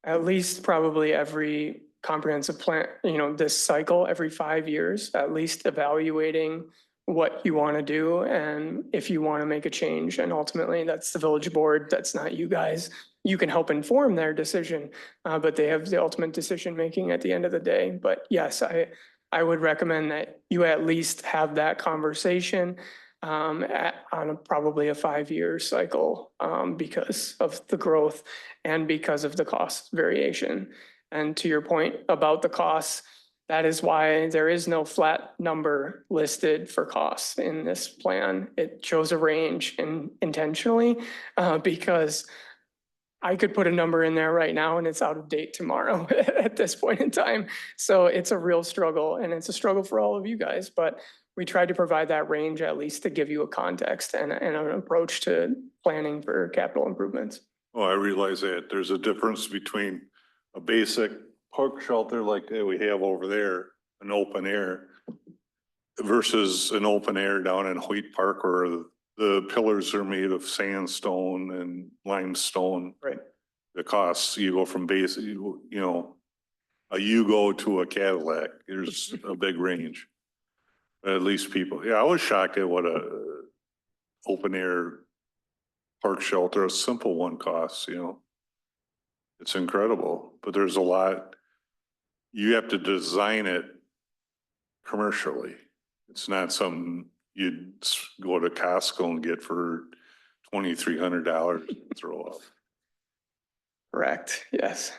at least probably every comprehensive plan, you know, this cycle, every 5 years, at least evaluating what you want to do and if you want to make a change. And ultimately, that's the village board. That's not you guys. You can help inform their decision, but they have the ultimate decision making at the end of the day. But yes, I would recommend that you at least have that conversation on probably a 5-year cycle because of the growth and because of the cost variation. And to your point about the costs, that is why there is no flat number listed for costs in this plan. It shows a range intentionally because I could put a number in there right now and it's out of date tomorrow at this point in time. So it's a real struggle and it's a struggle for all of you guys, but we tried to provide that range at least to give you a context and an approach to planning for capital improvements. Oh, I realize that there's a difference between a basic park shelter like that we have over there, an open air, versus an open air down in Hoyt Park where the pillars are made of sandstone and limestone. Right. The costs, you go from base, you know, a Yugo to a Cadillac, there's a big range. At least people, yeah, I was shocked at what a open air park shelter, a simple one costs, you know. It's incredible, but there's a lot, you have to design it commercially. It's not something you'd go to Costco and get for $2,300 to throw up. Correct, yes.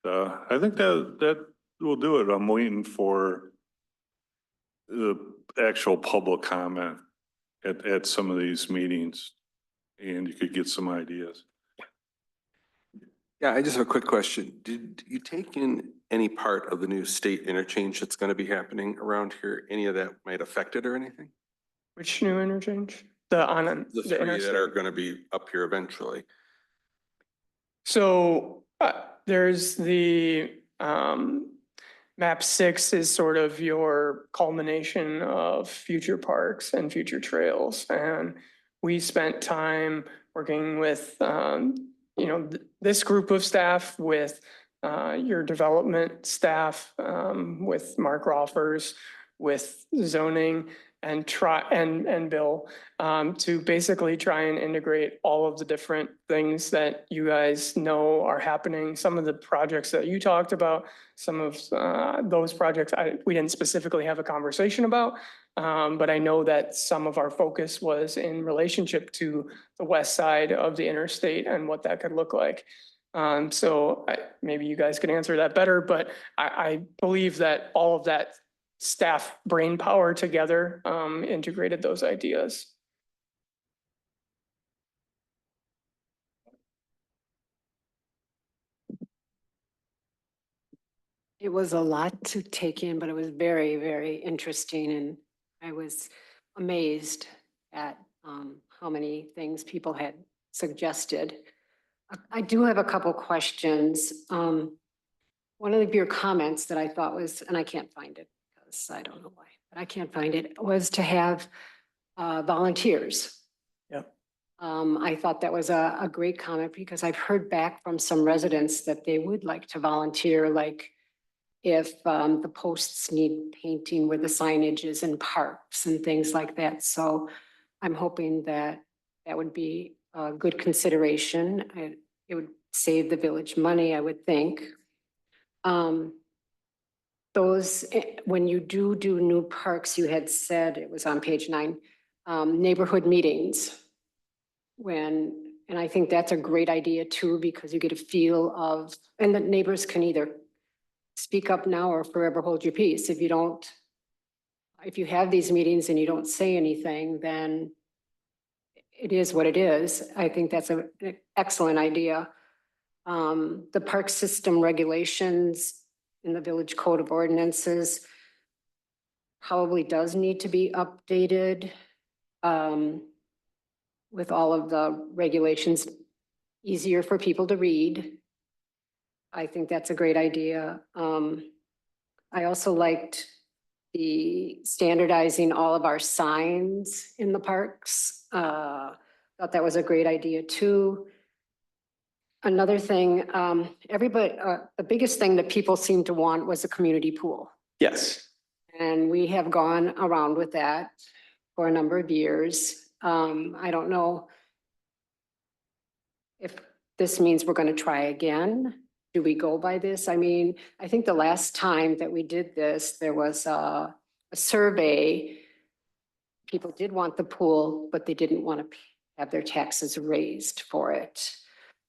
I think that will do it. I'm waiting for the actual public comment at some of these meetings and you could get some ideas. Yeah, I just have a quick question. Did you take in any part of the new state interchange that's going to be happening around here? Any of that might affect it or anything? Which new interchange? The The three that interstate. are going to be up here eventually. So there's the map 6 is sort of your culmination of future parks and future trails. And we spent time working with this group of staff, with your development staff, with Mark Roffers, with zoning and Bill, to basically try and integrate all of the different things that you guys know are happening. Some of the projects that you talked about, some of those projects we didn't specifically have a conversation about, but I know that some of our focus was in relationship to the west side of the interstate and what that could look like. So maybe you guys can answer that better, but I believe that all of that staff brain power together integrated those ideas. It was a lot to take in, but it was very, very interesting, and I was amazed at how many things people had suggested. I do have a couple questions. One of your comments that I thought was, and I can't find it because I don't know why, but I can't find it, was to have volunteers. Yep. I thought that was a great comment because I've heard back from some residents that they would like to volunteer, like if the posts need painting where the signage is in parks and things like that. So I'm hoping that that would be a good consideration. It would save the village money, I would think. When you do new parks, you had said, it was on page 9, neighborhood meetings. And I think that's a great idea too, because you get a feel of, and the neighbors can either speak up now or forever hold your peace. If you have these meetings and you don't say anything, then it is what it is. I think that's an excellent idea. The park system regulations in the village code of ordinances probably does need to be updated with all of the regulations easier for people to read. I think that's a great idea. I also liked the standardizing all of our signs in the parks. Thought that was a great idea too. Another thing, the biggest thing that people seem to want was a community pool. Yes. And we have gone around with that for a number of years. I don't know if this means we're going to try again. Do we go by this? I mean, I think the last time that we did this, there was a survey. People did want the pool, but they didn't want to have their taxes raised for it.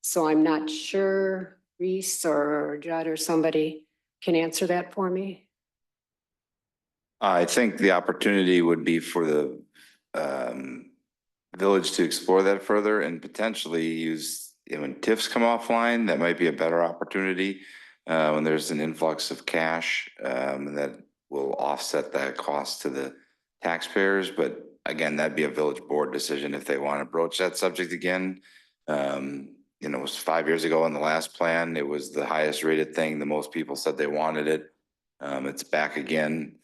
So I'm not sure Reese or Judd or somebody can answer that for me. I think the opportunity would be for the village to explore that further and potentially use, when TIFs come offline, that might be a better opportunity when there's an influx of cash that will offset that cost to the taxpayers. But again, that'd be a village board decision if they want to broach that subject again. It was 5 years ago in the last plan. It was the highest rated thing. The most people said they wanted it. It's back again.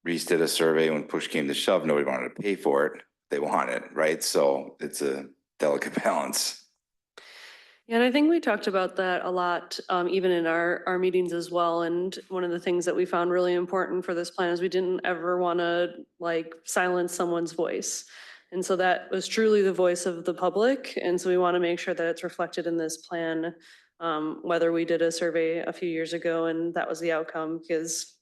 Reese did a survey when push came to shove. Nobody wanted to pay for it. They want it, right? So it's a delicate balance. Yeah, and I think we talked about that a lot, even in our meetings as well. And one of the things that we found really important for this plan is we didn't ever want to silence someone's voice. And so that was truly the voice of the public. And so we want to make sure that it's reflected in this plan, whether we did a survey a few years ago and that was the outcome, because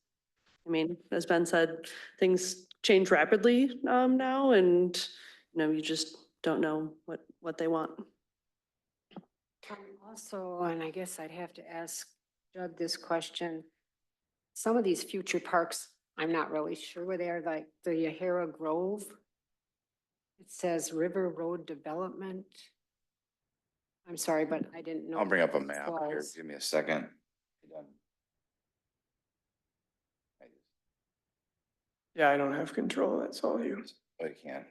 I mean, as Ben said, things change rapidly now, and you just don't know what they want. Also, and I guess I'd have to ask Judd this question. Some of these future parks, I'm not really sure where they are, like the Yahara Grove. It says River Road Development. I'm sorry, but I didn't know. I'll bring up a what this map here. was. Give me a second. Yeah, I don't have control. That's all you. I can't.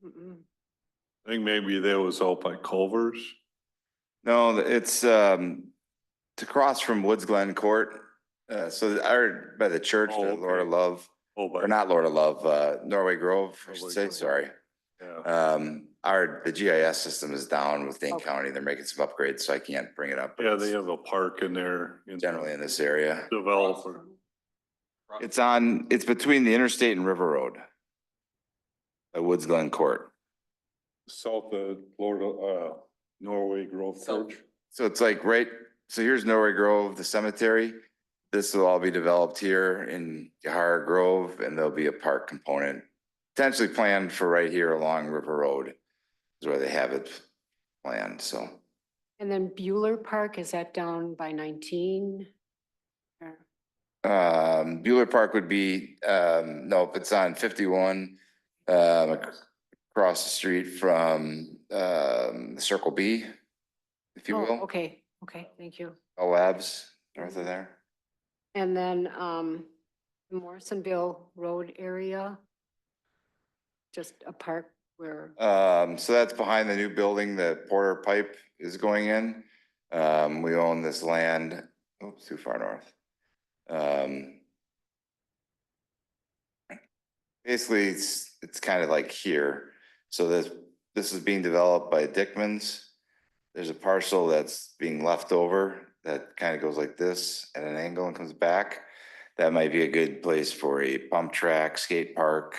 Mm-mm. I think maybe that was out by Culver's. No, it's across from Woods Glen Court. So our, by the church, Oh, the Lord of okay. Love, Oh, by. or not Lord of Love, Norway Grove, I should Norway say, Grove. sorry. Yeah, The GIS system is down with Dane Okay. County. They're making some upgrades, so I can't bring it up. but yeah, it's they have a park in there. generally in this area. Developer. It's between the interstate and River Road. At Woods Glen Court. South of Norway Grove Church. So it's like so here's Norway Grove, the cemetery. This will all be developed here in Yahara Grove, and there'll be a park component potentially planned for right here along River Road is where they have it planned, so. And then Bueller Park, is that down by 19? Bueller Park would be, nope, it's on 51, across the street from, Circle B, if you Oh, will. okay, thank you. Bell Labs, north of there. And then the Morrisonville Road area, just a park where, So that's behind the new building that Porter Pipe is going in. We own this land, oops, too far north. Basically, it's kind of like here. So this is being developed by Dickman's. There's a parcel that's being left over that kind of goes like this at an angle and comes back. That might be a good place for a pump track, skate park,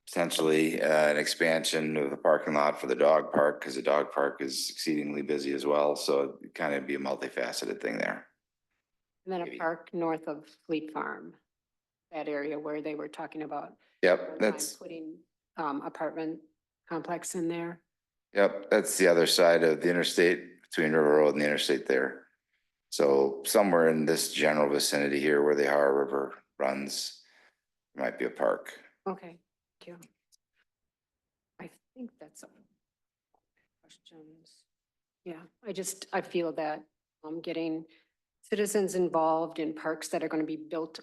potentially an expansion of the parking lot for the dog park, because the dog park is exceedingly busy as well. So it kind of be a multifaceted thing there. and then a maybe. park north of Fleet Farm, that area where they were talking about Yep, that's. putting apartment complex in there. Yep, that's the other side of the interstate between River Road and the interstate there. So somewhere in this general vicinity here where the Yahara River runs, might be a park. Okay, thank you. I think that's all. Questions? Yeah, I feel that getting citizens involved in parks that are going to be built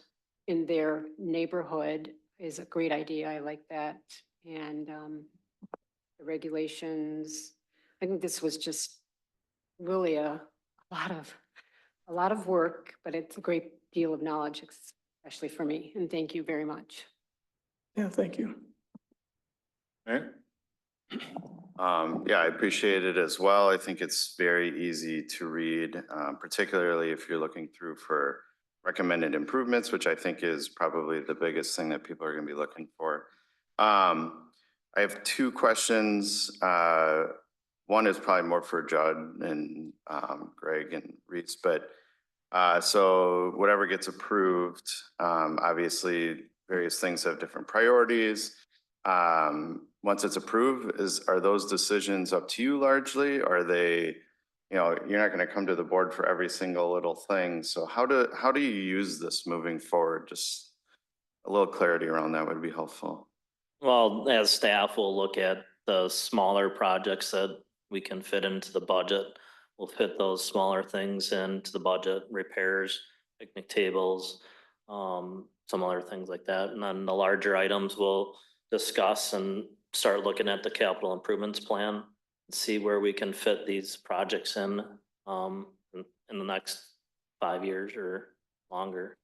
in their neighborhood is a great idea. I like that. And the regulations, I think this was just really a lot of work, but it's a great deal of knowledge, especially for me. And thank you very much. Yeah, thank you. Okay. Yeah, I appreciate it as well. I think it's very easy to read, particularly if you're looking through for recommended improvements, which I think is probably the biggest thing that people are going to be looking for. I have two questions. One is probably more for Judd and Greg and Reese, but so whatever gets approved, obviously various things have different priorities. Once it's approved, are those decisions up to you largely? Are they, you're not going to come to the board for every single little thing. So how do you use this moving forward? Just a little clarity around that would be helpful. Well, as staff, we'll look at the smaller projects that we can fit into the budget. We'll fit those smaller things into the budget, repairs, picnic tables, some other things like that. And then the larger items we'll discuss and start looking at the capital improvements plan and see where we can fit these projects in the next 5 years or longer.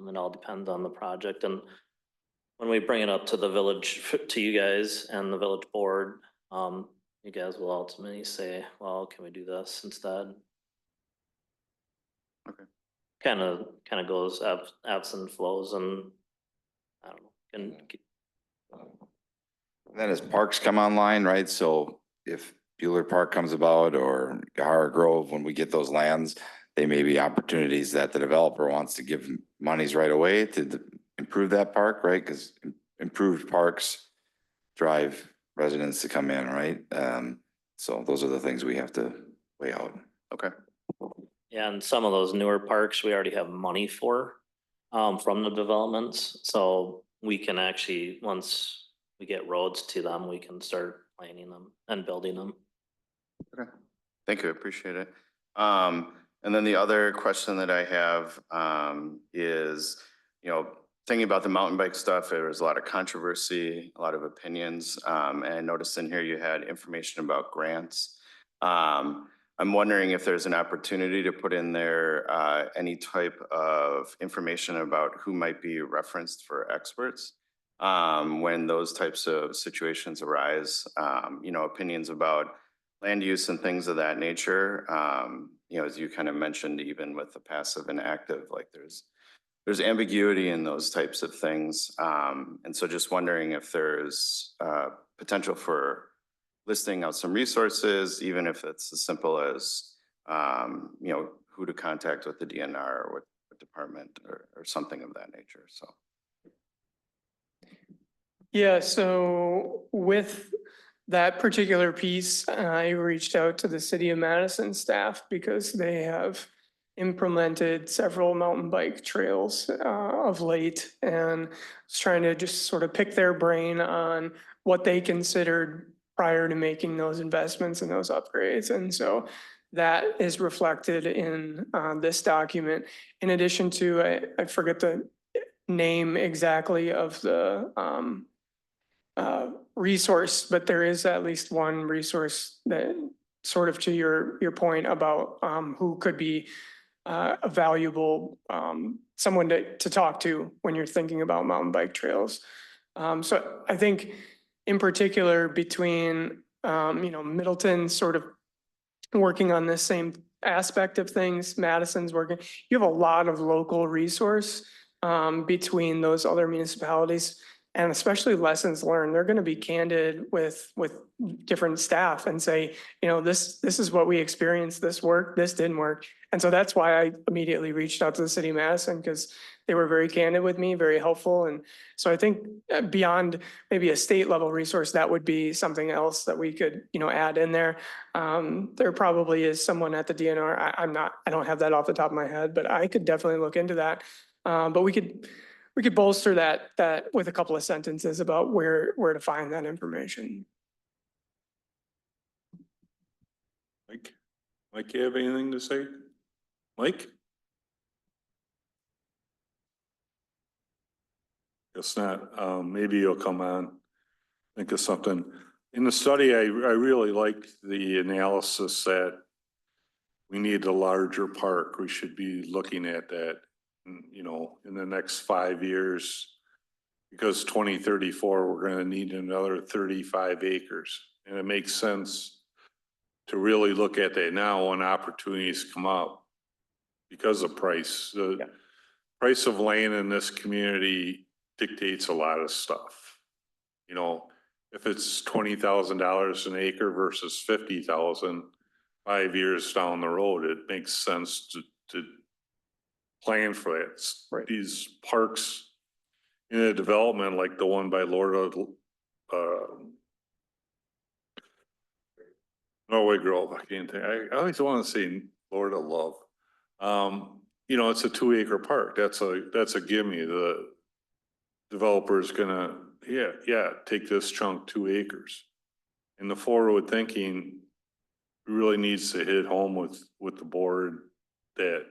It all depends on the project. And when we bring it up to the village, to you guys and the village board, you guys will ultimately say, well, can we do this instead? Okay. Kind of goes ebbs and flows, and I don't know. Then as parks come online, right? So if Bueller Park comes about or Yahara Grove, when we get those lands, they may be opportunities that the developer wants to give monies right away to improve that park, right? Because improved parks drive residents to come in, right? So those are the things we have to weigh out. Okay. Yeah, and some of those newer parks, we already have money for. from the developments. So we can actually, once we get roads to them, we can start planning them and building them. Okay, thank you, appreciate it. And then the other question that I have, is, thinking about the mountain bike stuff, there was a lot of controversy, a lot of opinions. And I noticed in here you had information about grants. I'm wondering if there's an opportunity to put in there, any type of information about who might be referenced for experts. When those types of situations arise, opinions about land use and things of that nature. As you kind of mentioned, even with the passive and active, like there's ambiguity in those types of things. And so just wondering if there's potential for listing out some resources, even if it's as simple as, who to contact with the DNR or with the department or something of that nature, so. Yeah, so with that particular piece, I reached out to the City of Madison staff because they have implemented several mountain bike trails of late, and was trying to just sort of pick their brain on what they considered prior to making those investments and those upgrades. And so that is reflected in this document. In addition to, I forget the name exactly of the resource, but there is at least one resource that sort of to your point about who could be a valuable someone to talk to when you're thinking about mountain bike trails. So I think in particular between Middleton sort of working on this same aspect of things, Madison's working, you have a lot of local resource between those other municipalities. And especially lessons learned, they're going to be candid with different staff and say, this is what we experienced, this worked, this didn't work. And so that's why I immediately reached out to the City of Madison, because they were very candid with me, very helpful. And so I think beyond maybe a state level resource, that would be something else that we could, add in there. There probably is someone at the DNR. I don't have that off the top of my head, but I could definitely look into that. But we could bolster that with a couple of sentences about where to find that information. Mike, you have anything to say? Mike? Guess not. Maybe you'll come on, think of something. In the study, I really liked the analysis that we need a larger park. We should be looking at that, in the next 5 years, because 2034, we're going to need another 35 acres. And it makes sense to really look at that now when opportunities come up because of price. The price of land in this community dictates a lot of stuff. If it's $20,000 an acre versus 50,000, 5 years down the road, it makes sense to plan for that. Right. These parks in a development like the one by Lorda, Norway Grove, I can't think. I always want to say Lorda Love. It's a 2 acre park. That's a gimme. The developer's gonna, take this chunk 2 acres. And the forward thinking really needs to hit home with the board that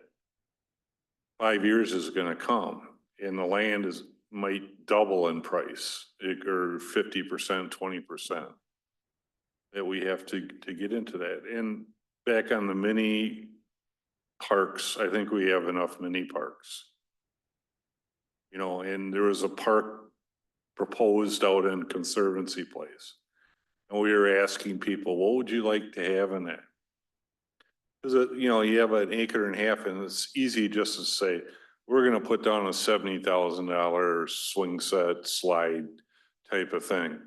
5 years is gonna come and the land might double in price or 50%, 20%. That we have to get into that. And back on the mini parks, I think we have enough mini parks. And there was a park proposed out in Conservancy Place. And we were asking people, what would you like to have in that? Because, you have an acre and a half and it's easy just to say, we're going to put down a $70,000 swing set slide type of thing.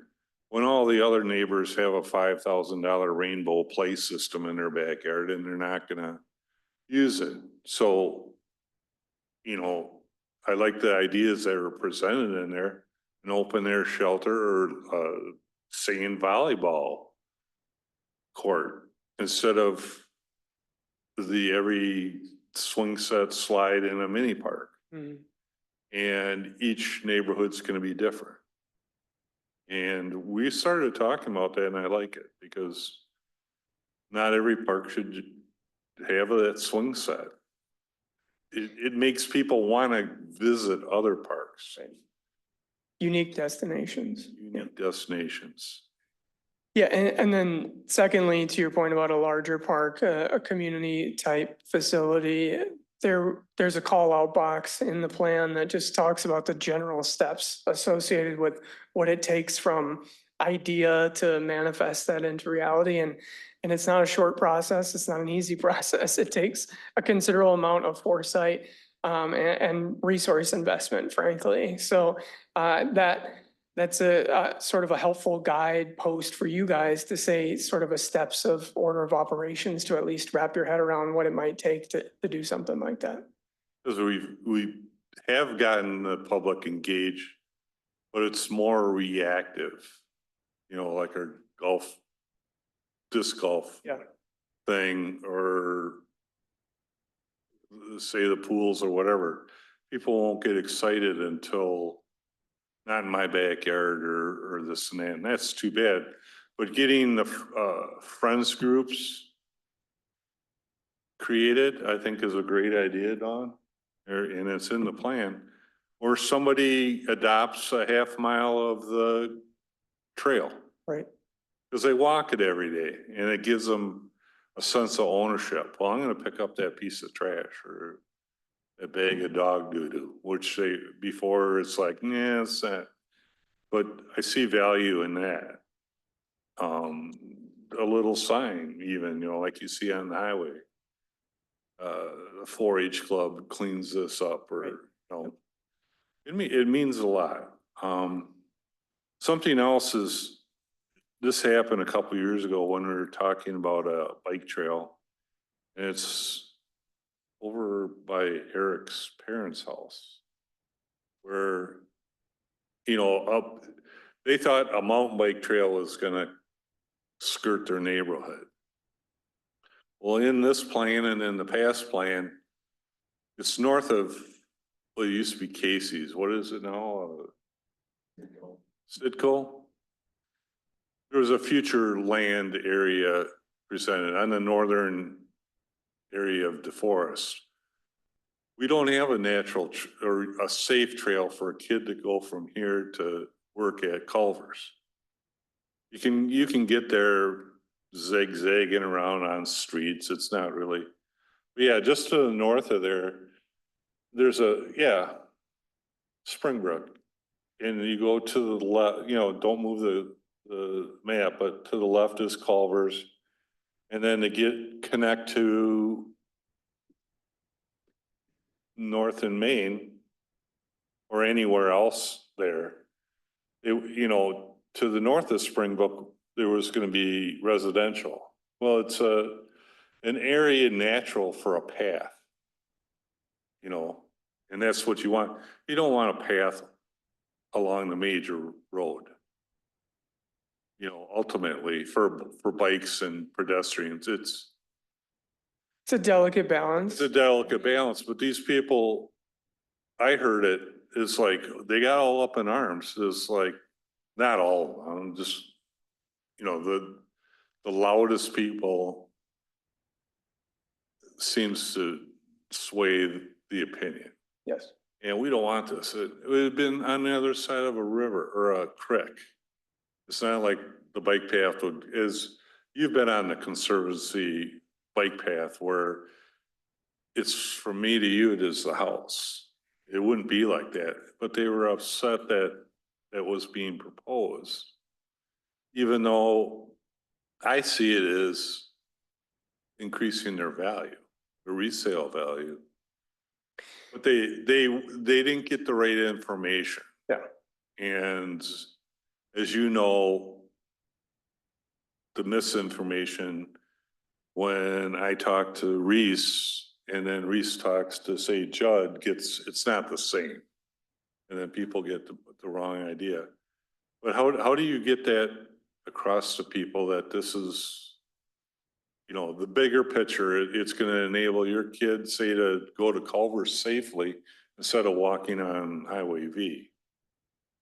When all the other neighbors have a $5,000 rainbow play system in their backyard and they're not going to use it. So, I like the ideas that were presented in there, an open air shelter or sand volleyball court instead of every swing set slide in a mini park. Mm-hmm. And each neighborhood's gonna be different. And we started talking about that, and I like it, because not every park should have that swing set. It makes people wanna visit other parks, Unique destinations. unique destinations. Yeah, and then secondly, to your point about a larger park, a community type facility, there's a call out box in the plan that just talks about the general steps associated with what it takes from idea to manifest that into reality. And it's not a short process. It's not an easy process. It takes a considerable amount of foresight and resource investment, frankly. So that's a sort of a helpful guide post for you guys to say sort of a steps of order of operations to at least wrap your head around what it might take to do something like that. Because we have gotten the public engaged, but it's more reactive. You know, like our disc golf Yeah. thing, or say the pools or whatever. People won't get excited until not in my backyard or this and that, and that's too bad. But getting the friends groups created, I think, is a great idea, Dawn, and it's in the plan. Or somebody adopts a half mile of the trail. Right. Because they walk it every day, and it gives them a sense of ownership. Well, I'm gonna pick up that piece of trash or a bag of dog doo-doo, which they, before it's like, yeah, it's that. But I see value in that. A little sign even, you know, like you see on the highway. The 4-H club cleans this up, or, you know, it means a lot. Something else is, this happened a couple years ago when we were talking about a bike trail. And it's over by Eric's parents' house, where, you know, they thought a mountain bike trail was gonna skirt their neighborhood. Well, in this plan and in the past plan, it's north of, well, it used to be Casey's. What is it now? Sitco? There was a future land area presented on the northern area of DeForest. We don't have a natural or a safe trail for a kid to go from here to work at Culver's. You can get there zigzagging around on streets. It's not really, but yeah, just to the north of there, there's Springbrook. And you go to the left, you know, don't move the map, but to the left is Culver's. And then to connect to North and Main or anywhere else there, you know, to the north of Springbrook, there was going to be residential. Well, it's an area natural for a path, you know, and that's what you want. You don't want a path along the major road. You know, ultimately for bikes and pedestrians, it's a delicate balance. It's a delicate balance, but these people, I heard it, it's like, they got all up in arms. It's like, not all, just, you know, the loudest people seems to sway the opinion. Yes. And we don't want this. It would have been on the other side of a river or a creek. It's not like the bike path you've been on the Conservancy bike path where it's from me to you, it is the house. It wouldn't be like that, but they were upset that was being proposed. Even though I see it as increasing their value, the resale value. But they didn't get the right information. Yeah. And as you know, the misinformation, when I talk to Reese and then Reese talks to, say, Judd, it's not the same. And then people get the wrong idea. But how do you get that across to people that this is, you know, the bigger picture? It's going to enable your kids, say, to go to Culver's safely instead of walking on Highway V.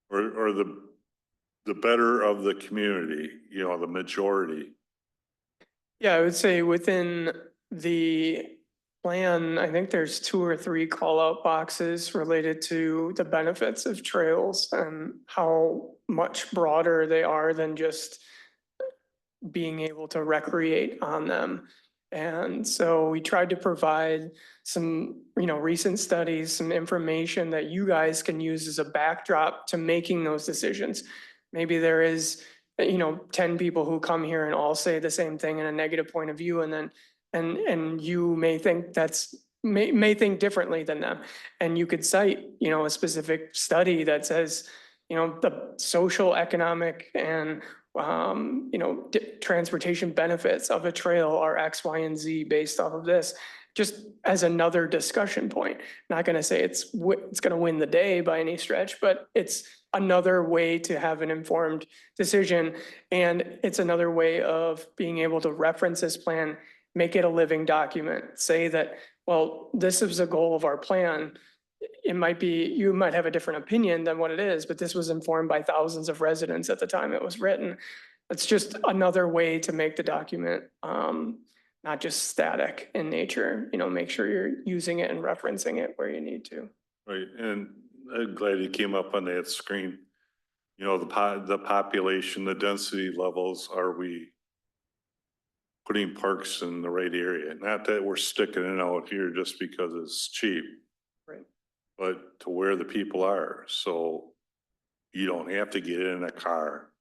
Or the better of the community, you know, the majority. Yeah, I would say within the plan, I think there's 2 or 3 call out boxes related to the benefits of trails and how much broader they are than just being able to recreate on them. And so we tried to provide some, recent studies, some information that you guys can use as a backdrop to making those decisions. Maybe there is, 10 people who come here and all say the same thing in a negative point of view, and then, and you may think may think differently than them. And you could cite, a specific study that says, the social, economic, and transportation benefits of a trail are X, Y, and Z based off of this, just as another discussion point. Not going to say it's going to win the day by any stretch, but it's another way to have an informed decision. And it's another way of being able to reference this plan, make it a living document, say that, well, this is a goal of our plan. It might be, you might have a different opinion than what it is, but this was informed by thousands of residents at the time it was written. It's just another way to make the document not just static in nature, make sure you're using it and referencing it where you need to. Right, and I'm glad you came up on that screen. You know, the population, the density levels, are we putting parks in the right area? Not that we're sticking it out here just because it's cheap. Right. But to where the people are, so you don't have to get in a car.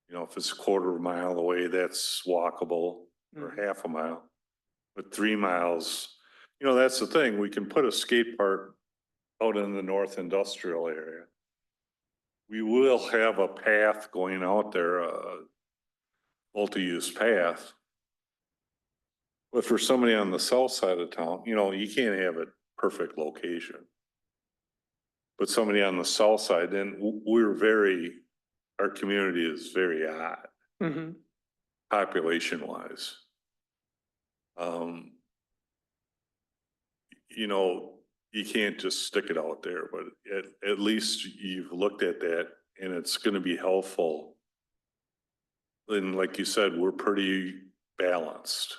You know, if it's a quarter of a mile away, that's walkable, or half a mile. But 3 miles, that's the thing, we can put a skate park out in the North Industrial area. We will have a path going out there, a multi-use path. But for somebody on the south side of town, you can't have a perfect location. But somebody on the south side, then our community is very odd, population wise. You can't just stick it out there, but at least you've looked at that and it's going to be helpful. And like you said, we're pretty balanced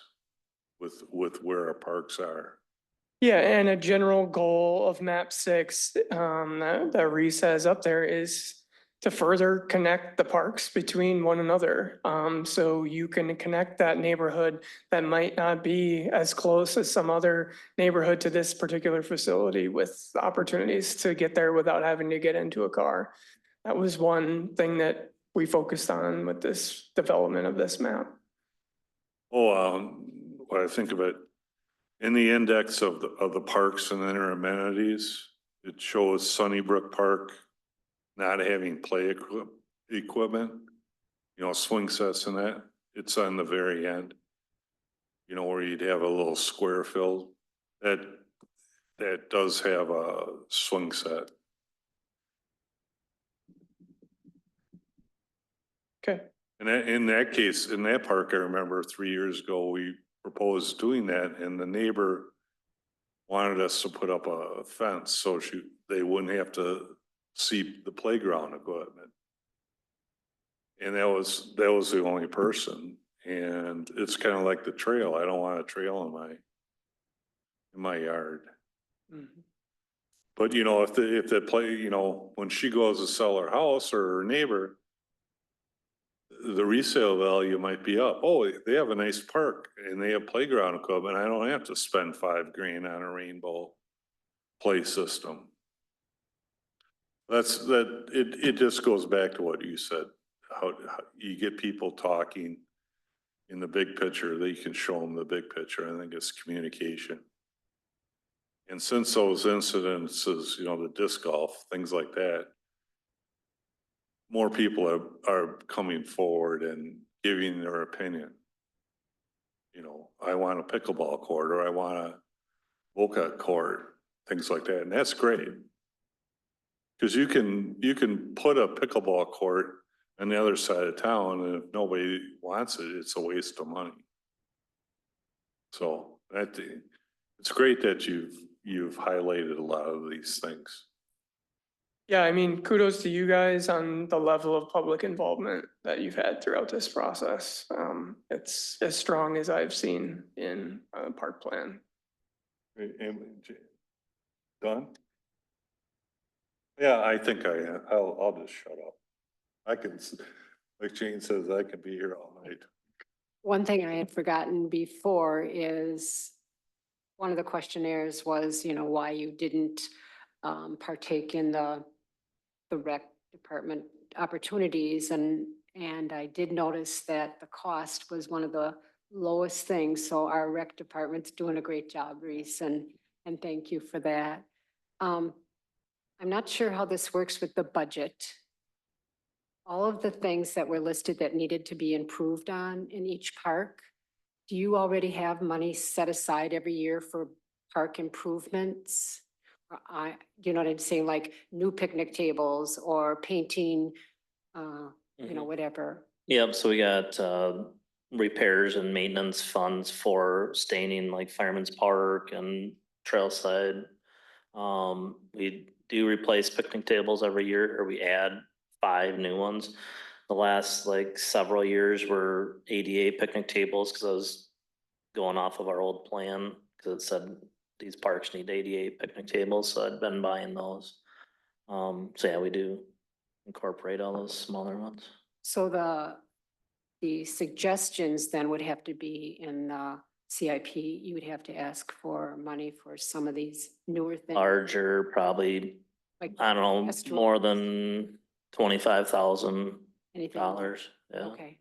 with where our parks are. Yeah, and a general goal of map 6 that Reese has up there is to further connect the parks between one another. So you can connect that neighborhood that might not be as close as some other neighborhood to this particular facility, with opportunities to get there without having to get into a car. That was one thing that we focused on with this development of this map. What I think of it, in the index of the parks and their amenities, it shows Sunnybrook Park not having play equipment, swing sets and that. It's on the very end, where you'd have a little square field that does have a swing set. Okay. And in that case, in that park, I remember 3 years ago, we proposed doing that, and the neighbor wanted us to put up a fence so they wouldn't have to see the playground equipment. And that was the only person. And it's kind of like the trail. I don't want a trail in my yard. But if the play, when she goes to sell her house or her neighbor, the resale value might be up. Oh, they have a nice park and they have playground equipment. I don't have to spend $5,000 on a rainbow play system. It just goes back to what you said, how you get people talking in the big picture, that you can show them the big picture. I think it's communication. And since those incidences, the disc golf, things like that, more people are coming forward and giving their opinion. I want a pickleball court, or I want a Boca court, things like that. And that's great. Because you can put a pickleball court on the other side of town, and if nobody wants it, it's a waste of money. So it's great that you've you've highlighted a lot of these things. Yeah, I mean, kudos to you guys on the level of public involvement that you've had throughout this process. It's as strong as I've seen in a park plan. Done? Yeah, I think I'll just shut up. I can, like Jane says, I can be here all night. One thing I had forgotten before is one of the questionnaires was, you know, why you didn't partake in the rec department opportunities, and I did notice that the cost was one of the lowest things. So our rec department's doing a great job, Reese, and thank you for that. I'm not sure how this works with the budget. All of the things that were listed that needed to be improved on in each park, do you already have money set aside every year for park improvements? You know what I'm saying, like new picnic tables or painting, you know, whatever. Yep, so we got repairs and maintenance funds for staining like Fireman's Park and Trailside. We do replace picnic tables every year, or we add 5 new ones. The last like several years were ADA picnic tables, because I was going off of our old plan, because it said these parks need ADA picnic tables, so I'd been buying those. So yeah, we do incorporate all those smaller ones. So the suggestions then would have to be in the CIP. You would have to ask for money for some of these newer things. Larger, probably, Like I don't know, restaurants, more than $25,000. anything. Yeah. Okay.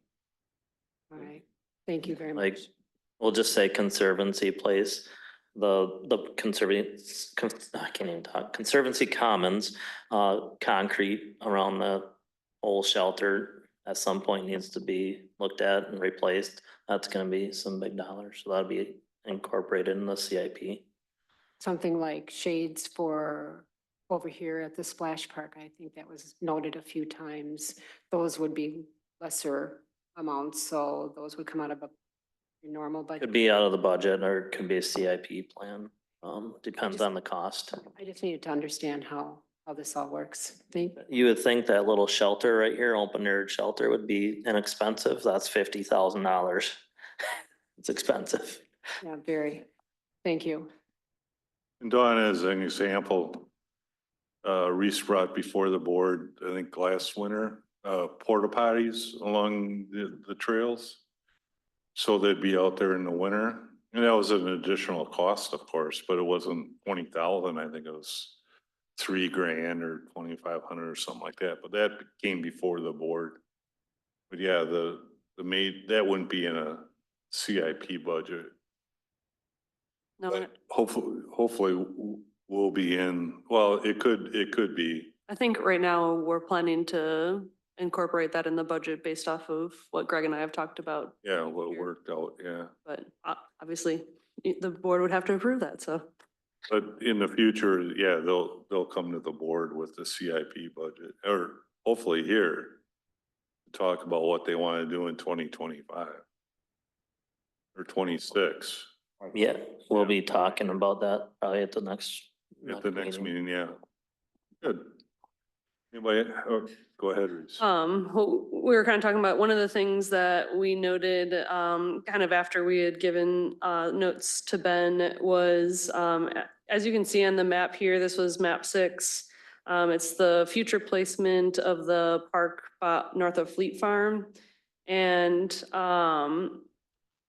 All right. Thank you very Like, much. we'll just say Conservancy Place, the Conservancy, I can't even talk, Conservancy Commons, concrete around the whole shelter at some point needs to be looked at and replaced. That's gonna be some big dollars, so that'll be incorporated in the CIP. Something like shades for over here at the splash park. I think that was noted a few times. Those would be lesser amounts, so those would come out of a normal budget. Could be out of the budget, or it could be a CIP plan. Depends on the cost. I just needed to understand how this all works. Thank you. You would think that little shelter right here, open air shelter, would be inexpensive. That's $50,000. It's expensive. Yeah, very. Thank you. And Dawn, as an example, Reese brought before the board, I think last winter, porta potties along the trails. So they'd be out there in the winter, and that was an additional cost, of course, but it wasn't 20,000. I think it was $3,000 or 2,500 or something like that, but that came before the board. But yeah, that wouldn't be in a CIP budget. No, But hopefully we'll be in, well, it could be. I think right now we're planning to incorporate that in the budget based off of what Greg and I have talked about. Yeah, what worked out, yeah. But obviously, the board would have to approve that, so. But in the future, yeah, they'll come to the board with the CIP budget, or hopefully here, to talk about what they want to do in 2025 or 26. Yeah, we'll be talking about that probably at the next. At the next meeting, yeah. Good. Anybody, go ahead, Reese. We were kind of talking about, one of the things that we noted, kind of after we had given, notes to Ben was, as you can see on the map here, this was map 6. It's the future placement of the park, north of Fleet Farm. And,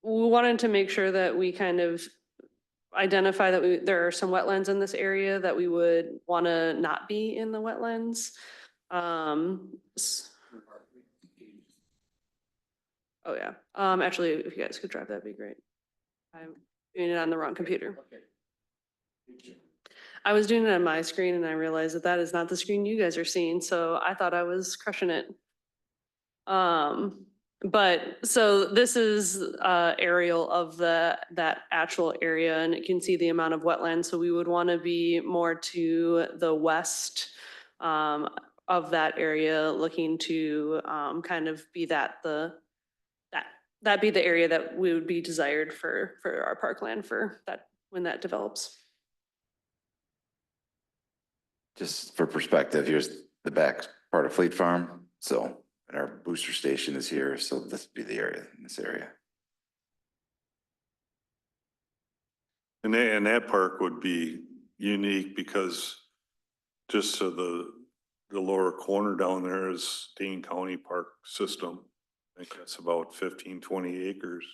we wanted to make sure that we kind of identify that there are some wetlands in this area that we would want to not be in the wetlands. Oh yeah, actually, if you guys could drive, that'd be great. I'm doing it on the wrong computer. I was doing it on my screen and I realized that that is not the screen you guys are seeing, so I thought I was crushing it. But so this is aerial of that actual area, and it can see the amount of wetland. So we would want to be more to the west of that area, looking to kind of be that be the area that we would be desired for our parkland for that when that develops. just for perspective, here's the back part of Fleet Farm. So, and our booster station is here. So this would be the area, in this area. And that park would be unique because just to the lower corner down there is Dane County Park System. I think that's about 15, 20 acres.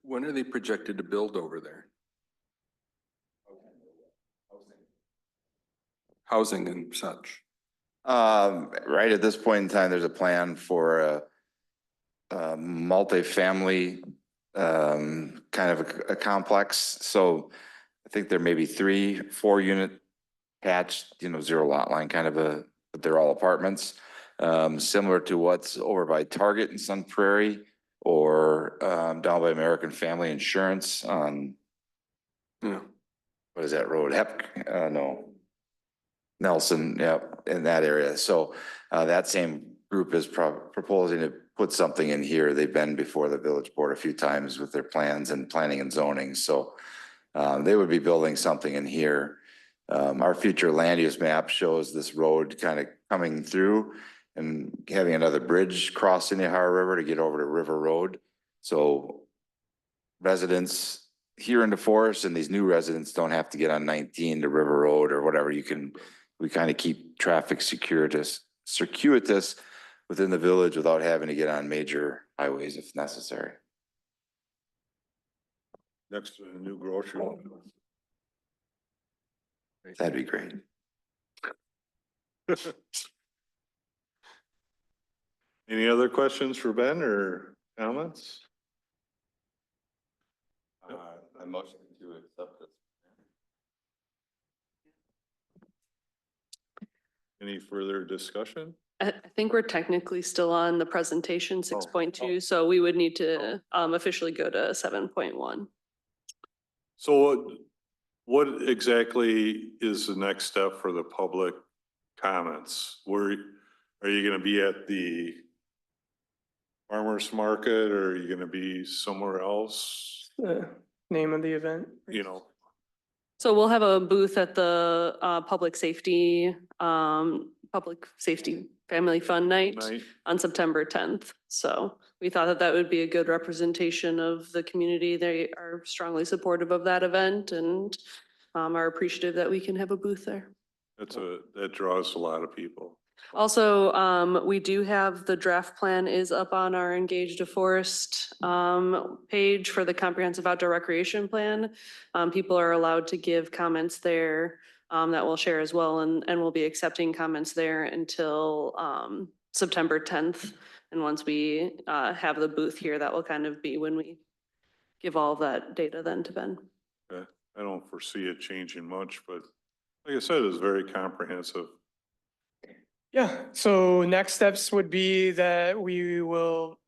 When are they projected to build over there? Housing and such. Right at this point in time, there's a plan for a multifamily kind of a complex. So I think there may be 3, 4 unit attached, zero lot line kind of but they're all apartments. Similar to what's over by Target in Sun Prairie or down by American Family Insurance on, Yeah. what is that road? No. Nelson, yeah, in that area. So that same group is proposing to put something in here. They've been before the village board a few times with their plans and planning and zoning. So they would be building something in here. Our future land use map shows this road kind of coming through and having another bridge crossing the Ohio River to get over to River Road. So residents here in the forest and these new residents don't have to get on 19 to River Road or whatever. We kind of keep traffic circuitous within the village without having to get on major highways if necessary. Next to the new grocery. That'd be great. Any other questions for Ben or comments? I motion to accept this. Any further discussion? I think we're technically still on the presentation 6.2, so we would need to officially go to 7.1. So what exactly is the next step for the public comments? Where, are you gonna be at the farmer's market or are you gonna be somewhere else? The name of the event. You know, So we'll have a booth at the Public Safety Family Fun Night night? on September 10th. So we thought that that would be a good representation of the community. They are strongly supportive of that event and are appreciative that we can have a booth there. That draws a lot of people. Also, we do have the draft plan is up on our Engage to Forest page for the comprehensive outdoor recreation plan. People are allowed to give comments there that we'll share as well, and we'll be accepting comments there until September 10th. And once we have the booth here, that will kind of be when we give all of that data then to Ben. Okay. I don't foresee it changing much, but like I said, it's very comprehensive. Yeah, so next steps would be that we will,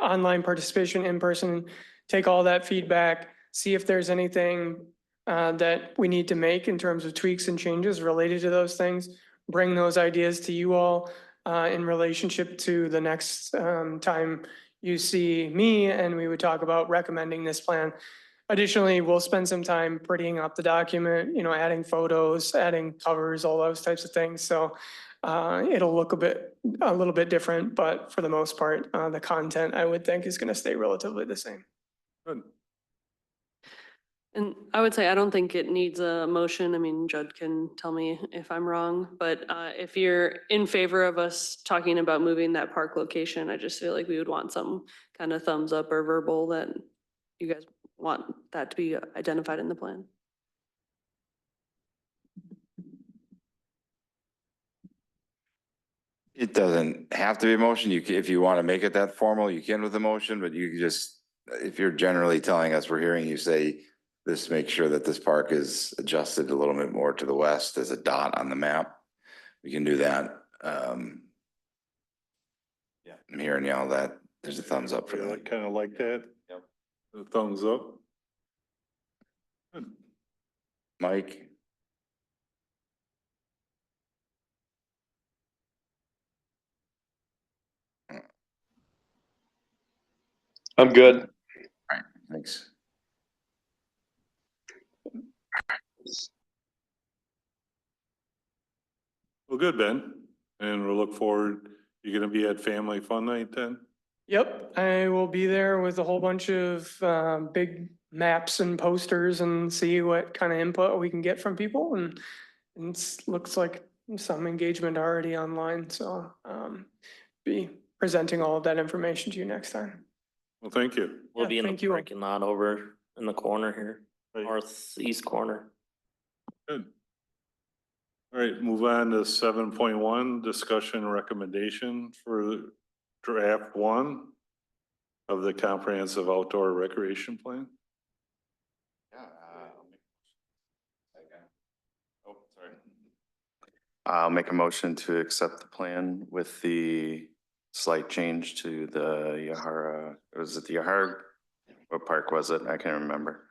online participation, in person, take all that feedback, see if there's anything that we need to make in terms of tweaks and changes related to those things, bring those ideas to you all in relationship to the next time you see me, and we would talk about recommending this plan. Additionally, we'll spend some time prettying up the document, adding photos, adding covers, all those types of things. So it'll look a little bit different, but for the most part, the content I would think is going to stay relatively the same. Good. And I would say, I don't think it needs a motion. I mean, Judd can tell me if I'm wrong, but if you're in favor of us talking about moving that park location, I just feel like we would want some kind of thumbs up or verbal that you guys want that to be identified in the plan. It doesn't have to be a motion. If you want to make it that formal, you can with a motion, but you just, if you're generally telling us, we're hearing you say, this makes sure that this park is adjusted a little bit more to the west as a dot on the map. We can do that. Yeah, I'm hearing you all that. There's a thumbs up for Yeah, I that. kind of like that. Yep. The thumbs up. Good. Mike? I'm good. Thanks. Well, good, Ben. And we'll look forward, you're gonna be at Family Fun Night then? Yep, I will be there with a whole bunch of big maps and posters and see what kind of input we can get from people and looks like some engagement already online, so be presenting all of that information to you next time. Well, thank you. We'll Yeah, be in thank the you. parking lot over in the corner here, Right. northeast corner. Good. All right, move on to 7.1, discussion recommendation for draft 1 of the comprehensive outdoor recreation plan. Yeah. Oh, sorry. I'll make a motion to accept the plan with the slight change to the Yahara, was it the Yahara? What park was it? I can't remember.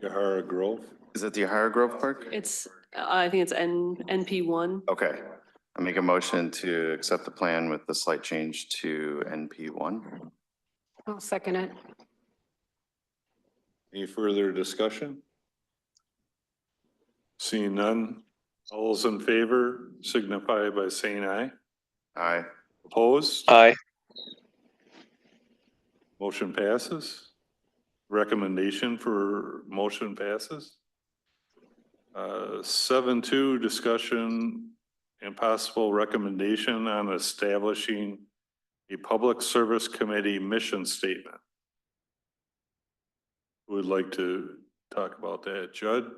Yahara Grove. Is it the Yahara Grove Park? It's, I think it's NP1. Okay. I make a motion to accept the plan with the slight change to NP1. I'll second it. Any further discussion? Seeing none, all those in favor signify by saying aye. Aye. Opposed? Aye. Motion passes. Recommendation for motion passes. 7.2, discussion and possible recommendation on establishing a public service committee mission statement. Who would like to talk about that? Judd?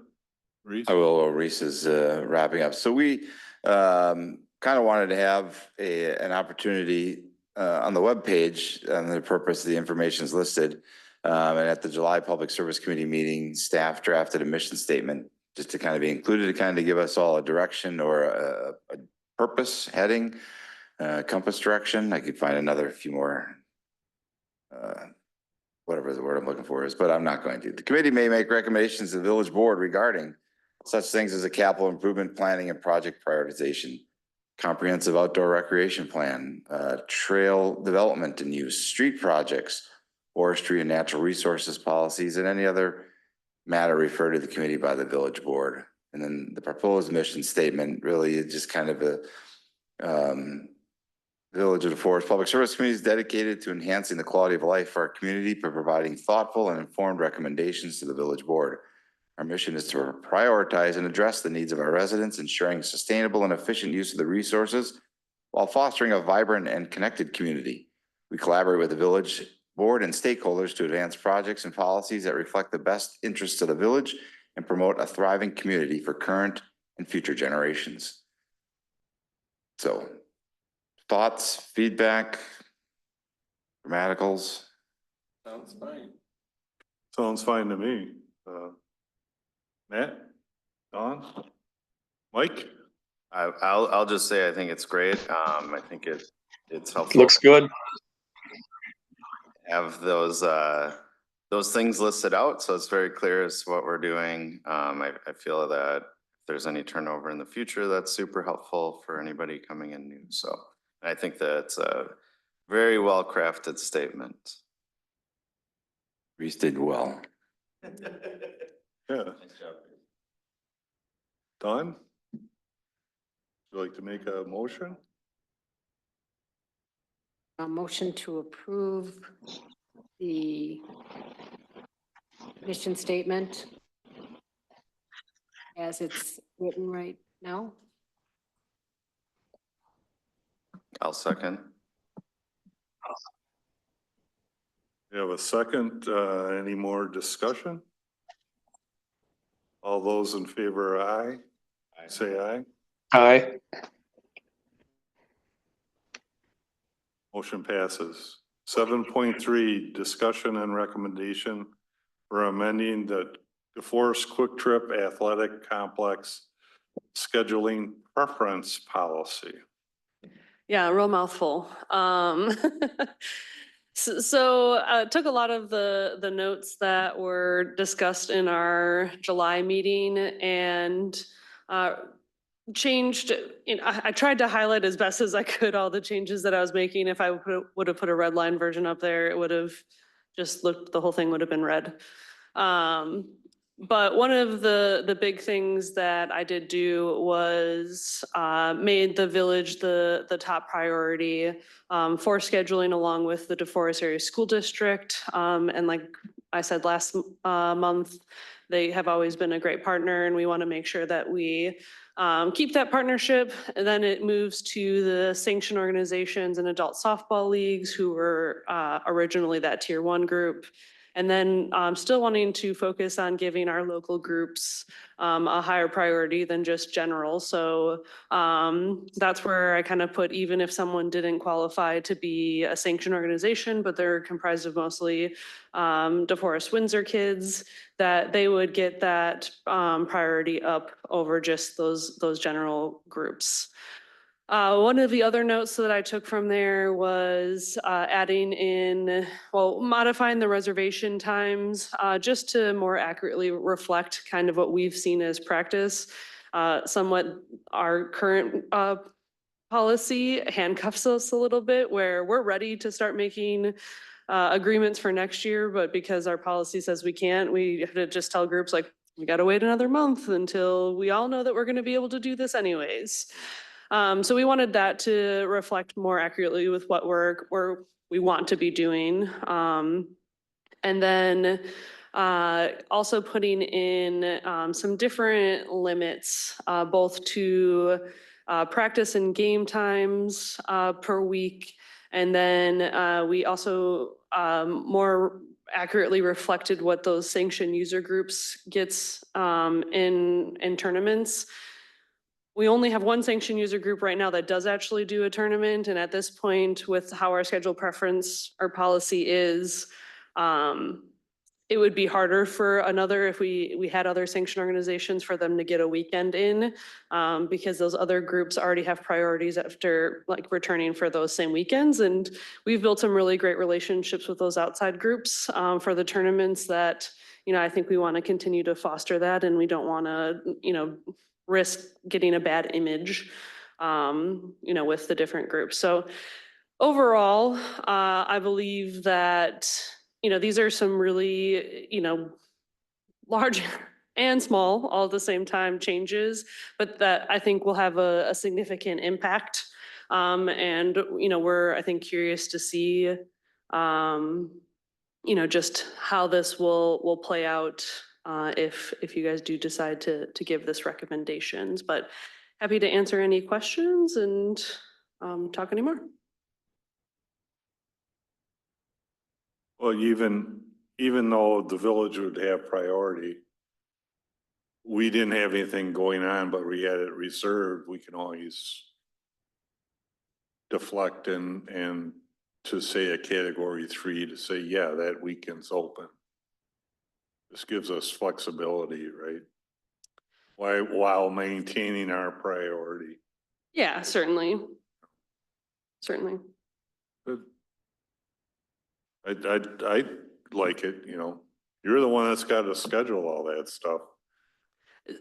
Reese? I will, Reese is wrapping up. So we kind of wanted to have an opportunity on the webpage, and the purpose of the information is listed. And at the July Public Service Committee meeting, staff drafted a mission statement just to kind of be included, to kind of give us all a direction or a purpose, heading, compass direction. I could find another few more, whatever the word I'm looking for is, but I'm not going to. The committee may make recommendations to the village board regarding such things as a capital improvement planning and project prioritization, comprehensive outdoor recreation plan, trail development and use, street projects, forestry and natural resources policies, and any other matter referred to the committee by the village board. And then the proposed mission statement really is just kind of a Village of DeForest Public Service Committee is dedicated to enhancing the quality of life for our community by providing thoughtful and informed recommendations to the village board. Our mission is to prioritize and address the needs of our residents, ensuring sustainable and efficient use of the resources while fostering a vibrant and connected community. We collaborate with the village board and stakeholders to advance projects and policies that reflect the best interests of the village and promote a thriving community for current and future generations. So, thoughts, feedback, grammaticals? Sounds fine. Sounds fine to me. Matt? Don? Mike? I'll just say, I think it's great. I think it's helpful. Looks good. Have those things listed out, so it's very clear as to what we're doing. I feel that if there's any turnover in the future, that's super helpful for anybody coming in new. So I think that's a very well crafted statement. Reese did well. Yeah. Don? Would you like to make a motion? A motion to approve the mission statement as it's written right now. I'll second. You have a second, any more discussion? All those in favor, aye? Say aye. Aye. Motion passes. 7.3, discussion and recommendation for amending the DeForest Quick Trip Athletic Complex scheduling preference policy. Yeah, real mouthful. So took a lot of the notes that were discussed in our July meeting and changed, I tried to highlight as best as I could all the changes that I was making. If I would have put a red line version up there, it would have just looked, the whole thing would have been red. But one of the big things that I did do was made the village the top priority for scheduling along with the DeForest Area School District. And like I said last month, they have always been a great partner and we want to make sure that we keep that partnership. And then it moves to the sanctioned organizations and adult softball leagues who were originally that tier 1 group. And then still wanting to focus on giving our local groups a higher priority than just general. So that's where I kind of put, even if someone didn't qualify to be a sanctioned organization, but they're comprised of mostly DeForest Windsor kids, that they would get that priority up over just those general groups. One of the other notes that I took from there was adding in, well, modifying the reservation times just to more accurately reflect kind of what we've seen as practice. Somewhat our current policy handcuffs us a little bit, where we're ready to start making agreements for next year, but because our policy says we can't, we have to just tell groups like, we got to wait another month until we all know that we're going to be able to do this anyways. So we wanted that to reflect more accurately with what we want to be doing. And then also putting in some different limits, both to practice and game times per week. And then we also more accurately reflected what those sanctioned user groups gets in tournaments. We only have one sanctioned user group right now that does actually do a tournament. And at this point, with how our schedule preference, our policy is, it would be harder for another, if we had other sanctioned organizations, for them to get a weekend in, because those other groups already have priorities after like returning for those same weekends. And we've built some really great relationships with those outside groups for the tournaments that, I think we want to continue to foster that, and we don't want to, risk getting a bad image, with the different groups. So overall, I believe that, these are some really, large and small all at the same time changes, but that I think will have a significant impact. And, we're, I think, curious to see, just how this will play out if you guys do decide to give this recommendations. But happy to answer any questions and talk anymore. Well, even though the village would have priority, we didn't have anything going on, but we had it reserved, we can always deflect and to say a category 3 to say, yeah, that weekend's open. This gives us flexibility, right? While maintaining our priority. Yeah, certainly. Certainly. Good. I like it, you're the one that's got to schedule all that stuff.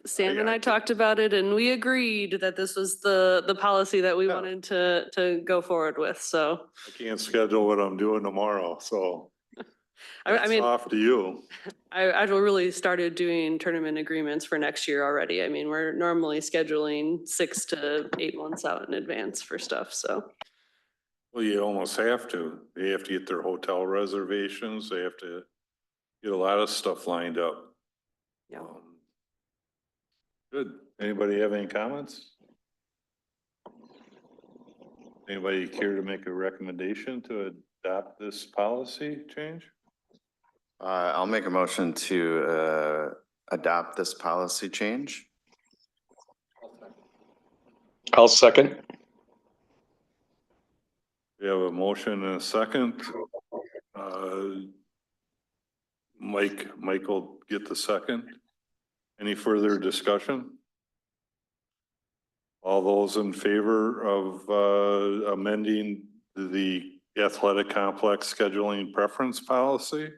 Sam and I talked about it and we agreed that this was the policy that we wanted to go forward with, so. I can't schedule what I'm doing tomorrow, so. I mean, it's off to you. I've really started doing tournament agreements for next year already. I mean, we're normally scheduling 6 to 8 months out in advance for stuff, so. Well, you almost have to. They have to get their hotel reservations. They have to get a lot of stuff lined up. Yeah. Good. Anybody have any comments? Anybody care to make a recommendation to adopt this policy change? I'll make a motion to adopt this policy change. I'll second. We have a motion and a second. Mike will get the second. Any further discussion? All those in favor of amending the athletic complex scheduling preference policy?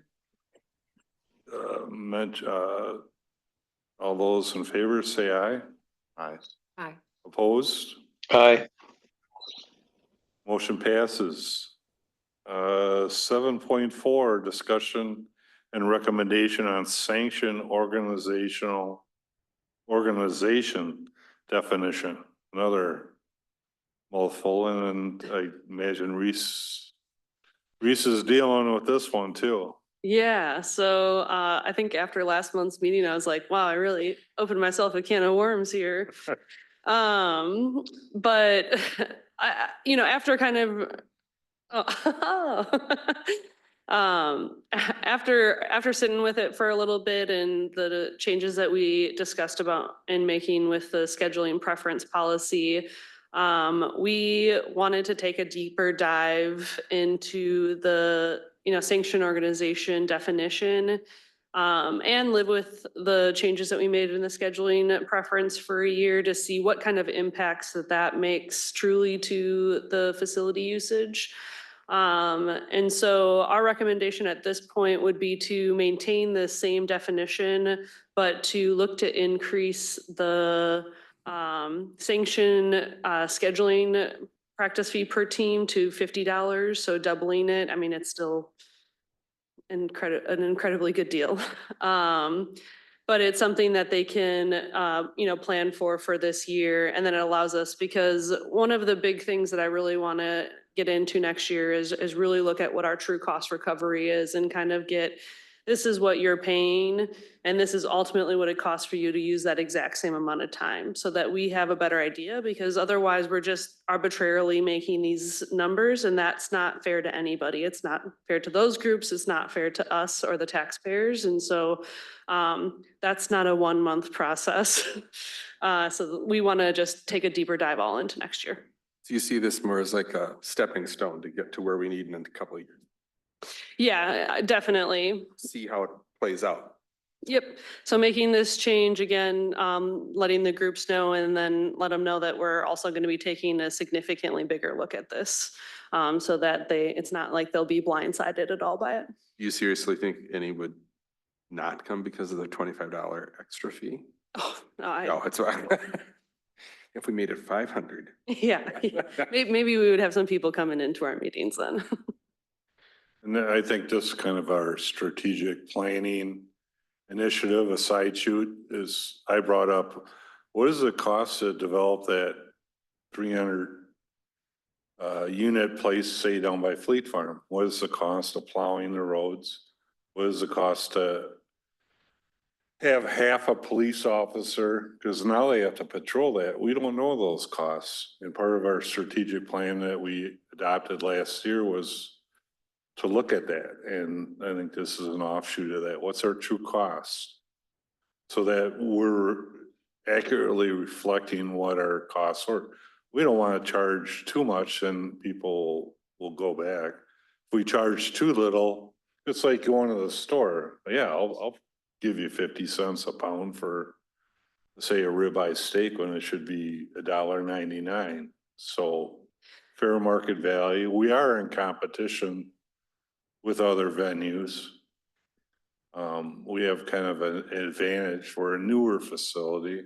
All those in favor say aye. Aye. Aye. Opposed? Aye. Motion passes. 7.4, discussion and recommendation on sanction organization definition, another mouthful, and I imagine Reese is dealing with this one too. Yeah, so I think after last month's meeting, I was like, wow, I really opened myself a can of worms here. But after kind of after sitting with it for a little bit and the changes that we discussed about in making with the scheduling preference policy, we wanted to take a deeper dive into the sanction organization definition, and live with the changes that we made in the scheduling preference for a year to see what kind of impacts that makes truly to the facility usage. And so our recommendation at this point would be to maintain the same definition, but to look to increase the sanction scheduling practice fee per team to $50. So doubling it. I mean, it's still an incredibly good deal. But it's something that they can, plan for this year. And then it allows us, because one of the big things that I really want to get into next year is really look at what our true cost recovery is and kind of get, this is what you're paying, and this is ultimately what it costs for you to use that exact same amount of time, so that we have a better idea, because otherwise we're just arbitrarily making these numbers, and that's not fair to anybody. It's not fair to those groups. It's not fair to us or the taxpayers. And so that's not a 1 month process. So we want to just take a deeper dive all into next year. So you see this more as like a stepping stone to get to where we need in a couple of years. Yeah, definitely. See how it plays out. Yep. So making this change again, letting the groups know, and then let them know that we're also going to be taking a significantly bigger look at this, so that it's not like they'll be blindsided at all by it. Do you seriously think any would not come because of the $25 extra fee? Oh, no, No, it's if we made it 500. yeah. Maybe we would have some people coming into our meetings then. And then I think this is kind of our strategic planning initiative, a side shoot, is I brought up, what is the cost to develop that 300 unit place, say down by Fleet Farm? What is the cost of plowing the roads? What is the cost to have half a police officer? Because now they have to patrol that. We don't know those costs. And part of our strategic plan that we adopted last year was to look at that. And I think this is an offshoot of that. What's our true cost? So that we're accurately reflecting what our costs are. We don't want to charge too much and people will go back. If we charge too little, it's like going to the store. Yeah, I'll give you 50 cents a pound for, say, a ribeye steak when it should be $1.99. So fair market value. We are in competition with other venues. We have kind of an advantage for a newer facility.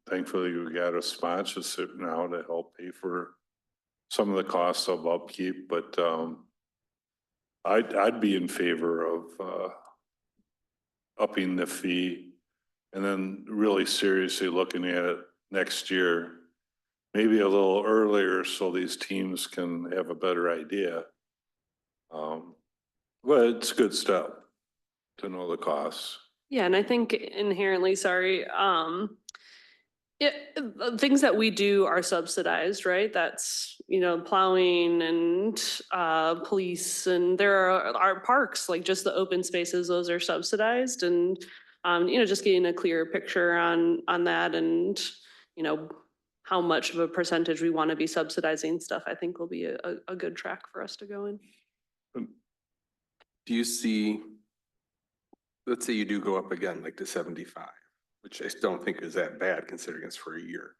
Thankfully, we got a sponsorship now to help pay for some of the costs of upkeep, but I'd be in favor of upping the fee and then really seriously looking at it next year, maybe a little earlier so these teams can have a better idea. But it's a good step to know the costs. Yeah, and I think inherently, things that we do are subsidized, right? That's, plowing and police, and there are parks, like just the open spaces, those are subsidized. And, just getting a clearer picture on that and, how much of a percentage we want to be subsidizing stuff, I think will be a good track for us to go in. Do you see, let's say you do go up again, like to 75, which I don't think is that bad considering it's for a year.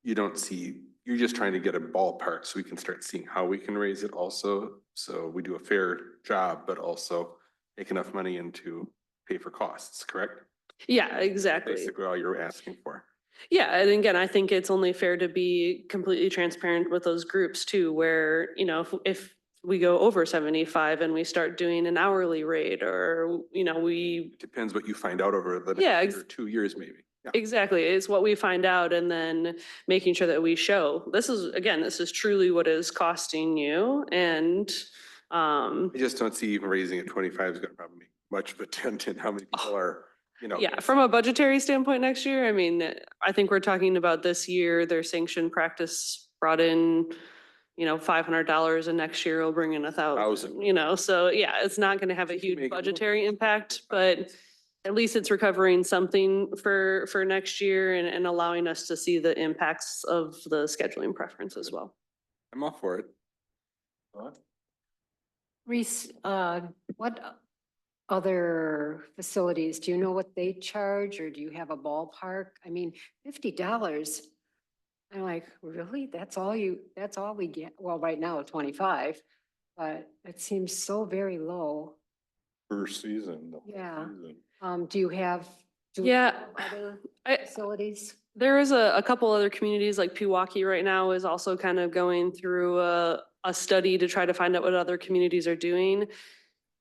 You don't see, you're just trying to get a ballpark so we can start seeing how we can raise it also. So we do a fair job, but also make enough money in to pay for costs, correct? Yeah, exactly. Basically all you're asking for. Yeah, and again, I think it's only fair to be completely transparent with those groups too, where, if we go over 75 and we start doing an hourly rate, or, we, Depends what you find out over the Yeah, next year or 2 years, maybe. Yeah. exactly, it's what we find out, and then making sure that we show, this is truly what is costing you, and, I just don't see even raising it 25 is gonna probably make much of a dent in how many people are, yeah, from a budgetary standpoint next year, I mean, I think we're talking about this year, their sanctioned practice brought in, $500, and next year will bring in 1,000, so yeah, it's not gonna have a If you huge make it- budgetary impact, but at least it's recovering something for next year, and allowing us to see the impacts of the scheduling preference as well. I'm all for it. Reese, what other facilities, do you know what they charge, or do you have a ballpark? I mean, $50. I'm like, really? That's all we get? Well, right now, 25, but it seems so very low. Per season. the whole Yeah. season. Do you have? Yeah, Other I- facilities? There is a couple other communities, like Pewaukee right now is also kind of going through a study to try to find out what other communities are doing.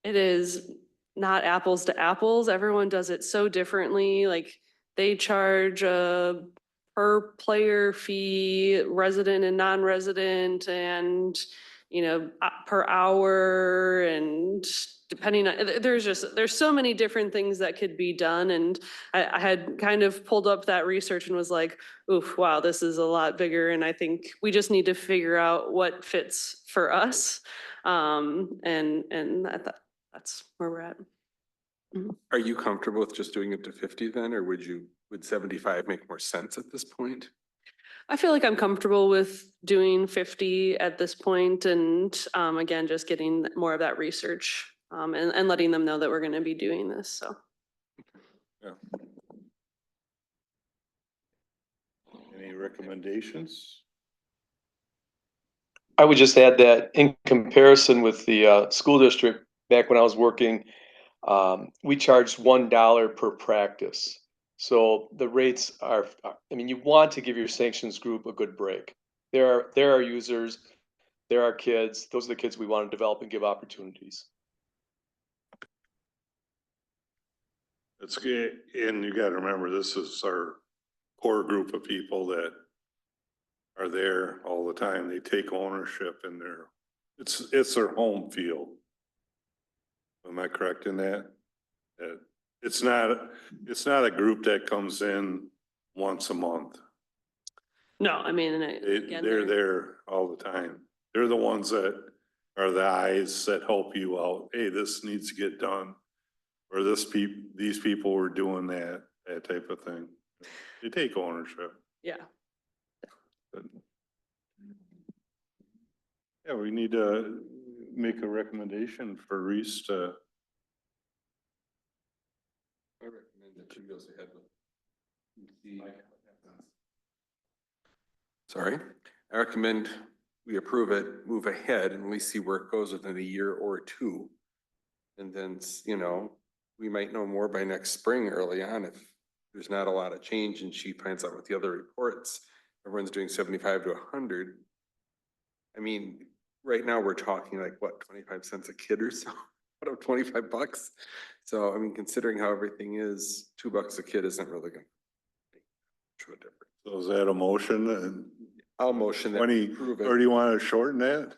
It is not apples to apples. Everyone does it so differently. Like, they charge a per player fee, resident and non-resident, and, per hour, and depending on, there's so many different things that could be done. And I had kind of pulled up that research and was like, oof, wow, this is a lot bigger. And I think we just need to figure out what fits for us. And that's where we're at. Are you comfortable with just doing it to 50 then, or would 75 make more sense at this point? I feel like I'm comfortable with doing 50 at this point, and again, just getting more of that research, and letting them know that we're gonna be doing this, so. Any recommendations? I would just add that in comparison with the school district, back when I was working, we charged $1 per practice. So the rates are, I mean, you want to give your sanctions group a good break. There are users, there are kids, those are the kids we want to develop and give opportunities. It's good, and you gotta remember, this is our core group of people that are there all the time. They take ownership in it's their home field. Am I correct in that? That it's not a group that comes in once a month. No, I mean, and again, They're there all the time. They're the ones that are the eyes that help you out. Hey, this needs to get done. Or these people were doing that type of thing. They take ownership. yeah. Yeah, we need to make a recommendation for Reese to. I recommend that she goes ahead with. Sorry, I recommend we approve it, move ahead, and we see where it goes within a year or two. And then, we might know more by next spring early on if there's not a lot of change and she finds out with the other reports, everyone's doing 75 to 100. I mean, right now we're talking like what, 25 cents a kid or so out of $25. So, I mean, considering how everything is, $2 a kid isn't really gonna make much of a difference. So is that a motion? And I'll motion that we 20, approve or do you want to shorten that?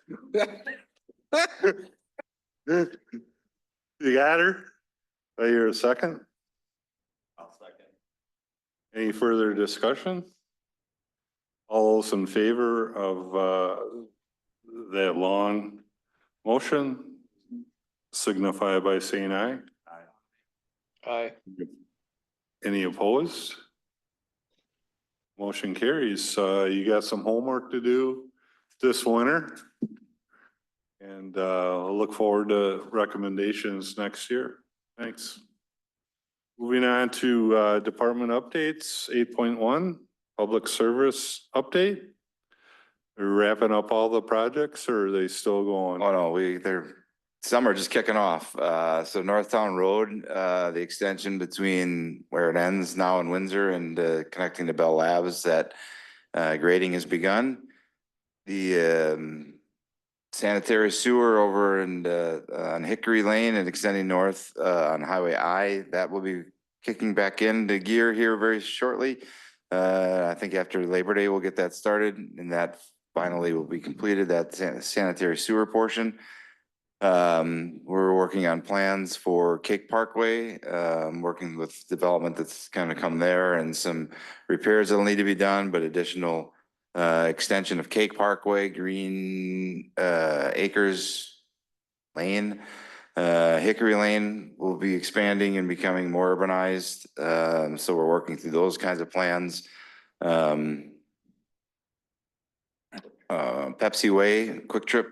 You got her? I hear a second. I'll second. Any further discussion? All those in favor of that long motion signify by saying aye. Aye. Any opposed? Motion carries. You got some homework to do this winter. And I'll look forward to recommendations next year. Thanks. Moving on to department updates, 8.1, public service update. Are we wrapping up all the projects or are they still going? Oh, no, some are just kicking off. So Northtown Road, the extension between where it ends now in Windsor and connecting to Bell Labs, that grading has begun. The sanitary sewer over on Hickory Lane and extending north on Highway I. That will be kicking back into gear here very shortly. I think after Labor Day, we'll get that started and that finally will be completed, that sanitary sewer portion. We're working on plans for Cake Parkway, working with development that's going to come there and some repairs that'll need to be done, but additional extension of Cake Parkway, Green Acres Lane. Hickory Lane will be expanding and becoming more urbanized. So we're working through those kinds of plans. Pepsi Way, Quick Trip,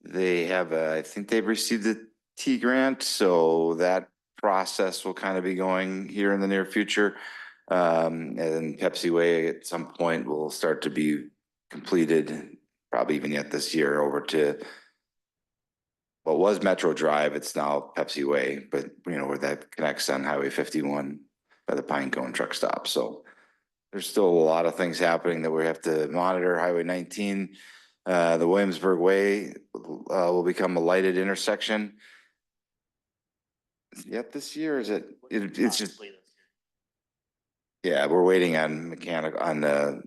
they have, I think they've received the T grant, so that process will kind of be going here in the near future. And Pepsi Way at some point will start to be completed, probably even yet this year, over to what was Metro Drive. It's now Pepsi Way, but you know, where that connects on Highway 51 by the Pine Cone truck stop. So there's still a lot of things happening that we have to monitor. Highway 19, the Williamsburg Way will become a lighted intersection. Yet this year, is it? It's just, yeah, we're waiting on the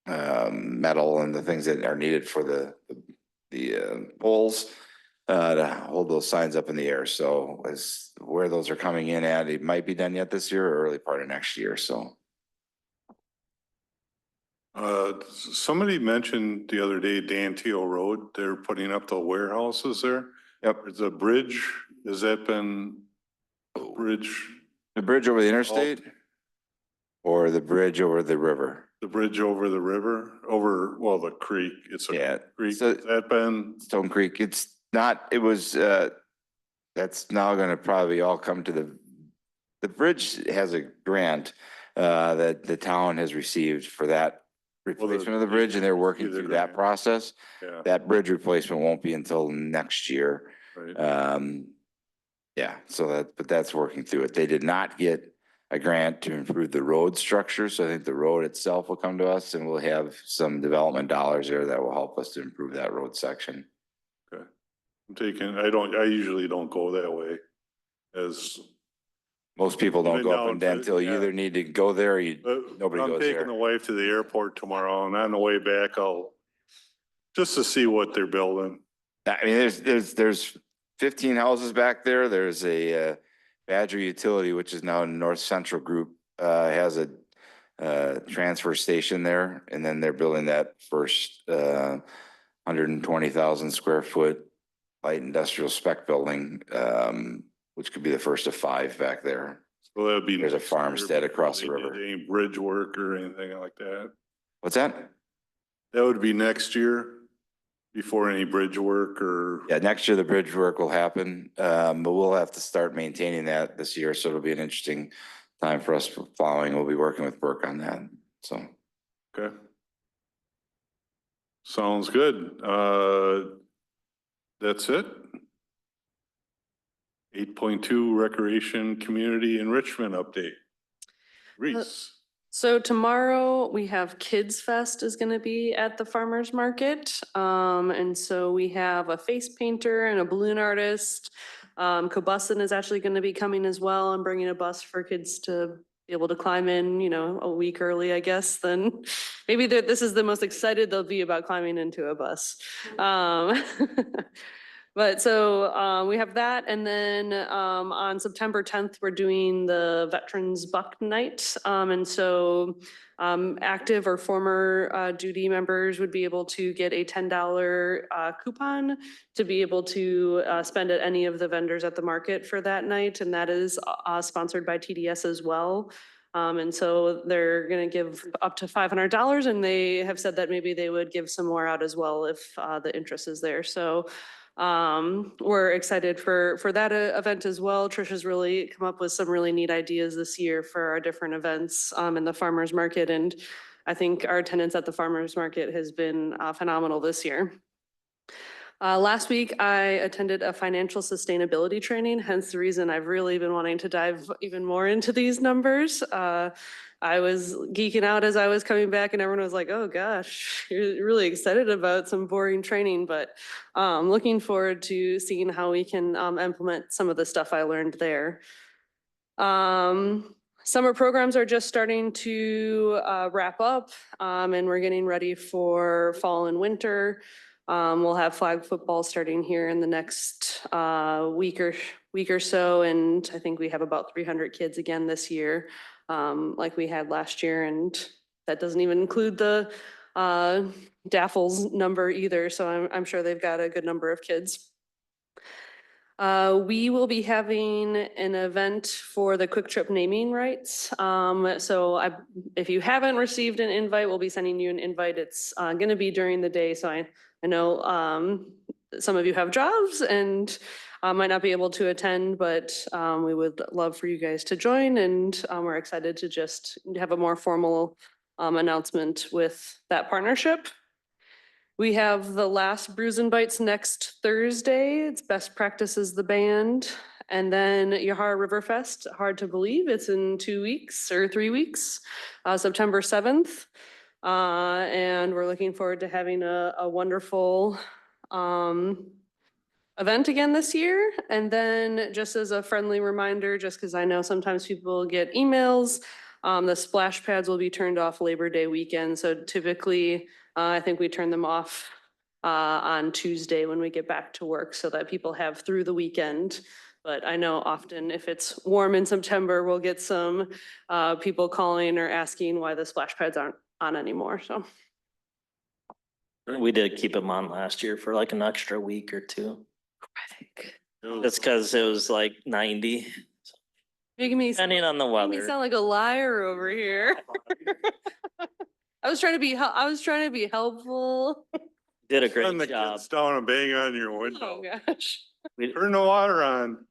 metal and the things that are needed for the poles to hold those signs up in the air. So as where those are coming in at, it might be done yet this year or early part of next year. So. Somebody mentioned the other day, Danteo Road, they're putting up the warehouses there. Yep. There's a bridge. Has that been bridge? The bridge over the interstate or the bridge over the river? The bridge over the river, over, well, the creek. It's a creek. So Has that been? Stone Creek. It's not, it was, that's now gonna probably all come to the bridge has a grant that the town has received for that replacement of the bridge, and they're working through that process. Yeah. That bridge replacement won't be until next year. Right. Yeah, so but that's working through it. They did not get a grant to improve the road structure, so I think the road itself will come to us and we'll have some development dollars there that will help us to improve that road section. Okay. I usually don't go that way as. Most people don't Even go up down and to- down until you yeah. either need to go there or you, nobody I'm goes taking there. the wife to the airport tomorrow and on the way back, just to see what they're building. I mean, there's 15 houses back there. There's a Badger Utility, which is now North Central Group, has a transfer station there. And then they're building that first 120,000 square foot light industrial spec building, which could be the first of 5 back there. So that'd be. There's a next year farmstead before across the they river. did any bridge work or anything like that. What's that? That would be next year before any bridge work or. Yeah, next year the bridge work will happen, but we'll have to start maintaining that this year. So it'll be an interesting time for us for plowing. We'll be working with Burke on that. So. Okay. Sounds good. That's it. 8.2 Recreation Community Enrichment Update. Reese. So tomorrow we have Kids Fest is gonna be at the farmer's market. And so we have a face painter and a balloon artist. Cobussen is actually gonna be coming as well and bringing a bus for kids to be able to climb in, you know, a week early, I guess, then maybe this is the most excited they'll be about climbing into a bus. But so we have that, and then on September 10th, we're doing the Veterans Buck Night. And so active or former duty members would be able to get a $10 coupon to be able to spend at any of the vendors at the market for that night. And that is sponsored by TDS as well. And so they're going to give up to $500, and they have said that maybe they would give some more out as well if the interest is there. So we're excited for that event as well. Trisha's really come up with some really neat ideas this year for our different events in the farmers market. And I think our attendance at the farmers market has been phenomenal this year. Last week, I attended a financial sustainability training, hence the reason I've really been wanting to dive even more into these numbers. I was geeking out as I was coming back and everyone was like, oh gosh, you're really excited about some boring training, but looking forward to seeing how we can implement some of the stuff I learned there. Summer programs are just starting to wrap up and we're getting ready for fall and winter. We'll have flag football starting here in the next week or so, and I think we have about 300 kids again this year, like we had last year, and that doesn't even include the Daffles number either. So I'm sure they've got a good number of kids. We will be having an event for the Quick Trip naming rights. If you haven't received an invite, we'll be sending you an invite. It's going to be during the day, so I know some of you have jobs and might not be able to attend, but we would love for you guys to join, and we're excited to just have a more formal announcement with that partnership. We have the last Brews and Bites next Thursday. It's Best Practices the band. And then Yahara Riverfest, hard to believe, it's in 2 weeks or 3 weeks, September 7th. And we're looking forward to having a wonderful event again this year. And then just as a friendly reminder, just because I know sometimes people get emails, the splash pads will be turned off Labor Day weekend. So typically, I think we turn them off on Tuesday when we get back to work so that people have through the weekend. But I know often if it's warm in September, we'll get some people calling or asking why the splash pads aren't on anymore, so. We did keep them on last year for like an extra week or two. It's because it was like 90, Making me depending on the sound weather. like a liar over here. I was trying to be helpful. Did a Turn great the job. kids down and bang on your Oh, window. gosh. Turn the water on.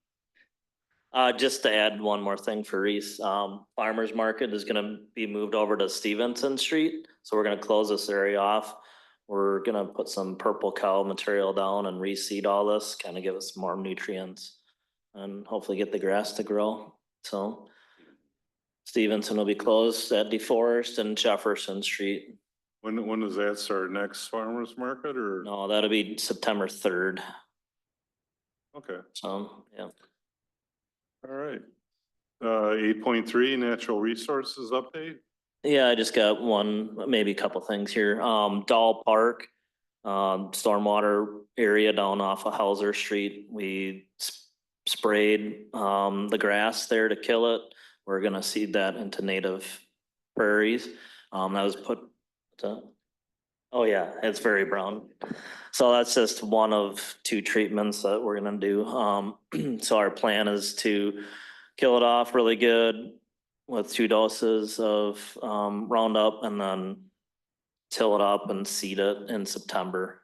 Just to add one more thing for Reese, Farmers Market is gonna be moved over to Stevenson Street. So we're gonna close this area off. We're gonna put some purple cow material down and reseed all this, kind of give us more nutrients and hopefully get the grass to grow. So Stevenson will be closed at DeForest and Jefferson Street. When does that start? Next farmer's market or? No, that'll be September 3rd. Okay, So, yeah. all right. 8.3 natural resources update. Yeah, I just got one, maybe a couple things here. Dahl Park, stormwater area down off of Hauser Street. We sprayed the grass there to kill it. We're gonna seed that into native prairies. That was put, oh yeah, it's very brown. So that's just one of 2 treatments that we're gonna do. So our plan is to kill it off really good with 2 doses of Roundup and then till it up and seed it in September.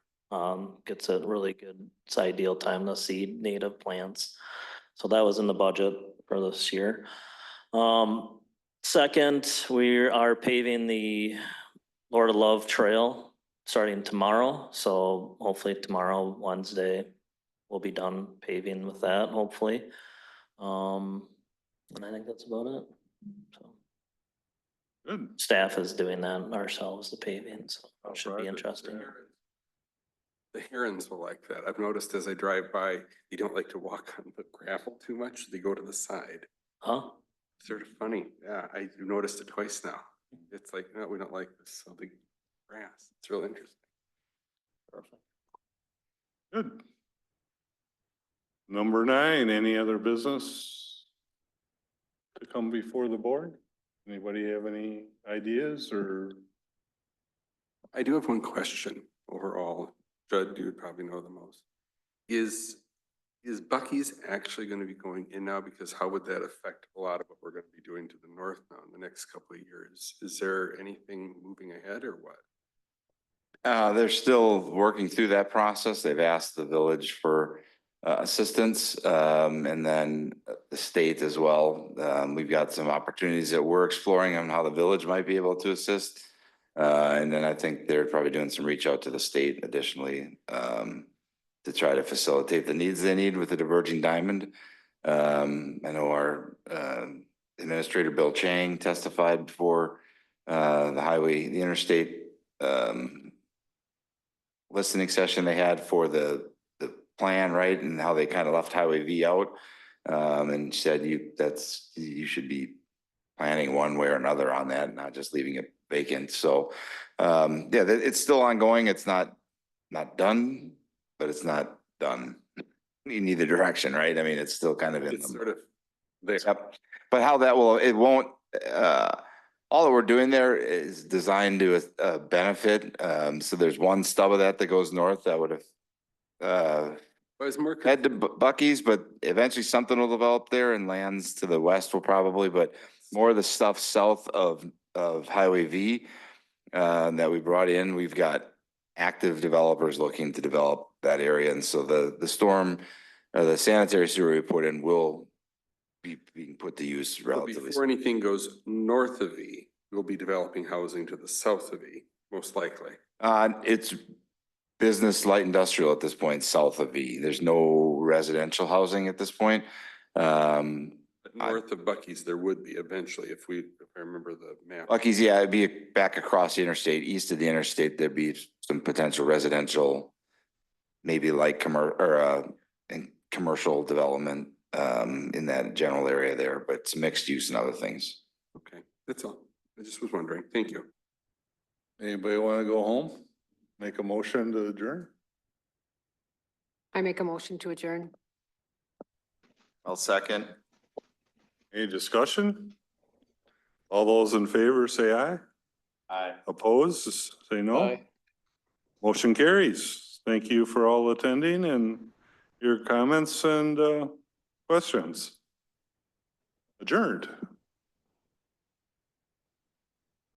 Gets it really good. It's ideal time to seed native plants. So that was in the budget for this year. Second, we are paving the Lord of Love Trail starting tomorrow. So hopefully tomorrow, Wednesday, we'll be done paving with that, hopefully. And I think that's about it. So Good. staff is doing that ourselves, the paving, so it should be Project, interesting. yeah. The herons will like that. I've noticed as I drive by, you don't like to walk on the gravel too much. They go to the side. Huh? Sort of funny. Yeah, I've noticed it twice now. It's like, no, we don't like this. So the grass, it's real interesting. Perfect. Good. Number 9, any other business to come before the board? Anybody have any ideas or? I do have one question overall. Judd, you would probably know the most. Is Bucky's actually going to be going in now? Because how would that affect a lot of what we're going to be doing to the north now in the next couple of years? Is there anything moving ahead or what? They're still working through that process. They've asked the village for assistance, and then the state as well. We've got some opportunities that we're exploring on how the village might be able to assist. And then I think they're probably doing some reach out to the state additionally, to try to facilitate the needs they need with the diverging diamond. I know our Administrator Bill Chang testified before the interstate listening session they had for the plan, right? And how they kind of left Highway V out. And said you should be planning one way or another on that, not just leaving it vacant. So yeah, it's still ongoing. It's not done, but it's not done in either direction, right? I mean, it's still kind of in. It's sort of there. Yep. But how that will, it won't, all that we're doing there is designed to benefit. So there's one stub of that goes north that would have I was more. head to Bucky's, but eventually something will develop there and lands to the west will probably, but more of the stuff south of Highway V that we brought in, we've got active developers looking to develop that area. And so the storm, the sanitary sewer we put in will be being put to use relatively. Before anything goes north of E, we'll be developing housing to the south of E, most likely. It's business light industrial at this point, south of V. There's no residential housing at this point. But north of Bucky's, there would be eventually if I remember the map. Bucky's, yeah, it'd be back across the interstate. East of the interstate, there'd be some potential residential, maybe like commercial development in that general area there, but it's mixed use and other things. Okay, that's all. I just was wondering. Thank you. Anybody want to go home? Make a motion to adjourn? I make a motion to adjourn. I'll second. Any discussion? All those in favor say aye. Aye. Opposed, say no. Aye. Motion carries. Thank you for all attending and your comments and questions. Adjourned.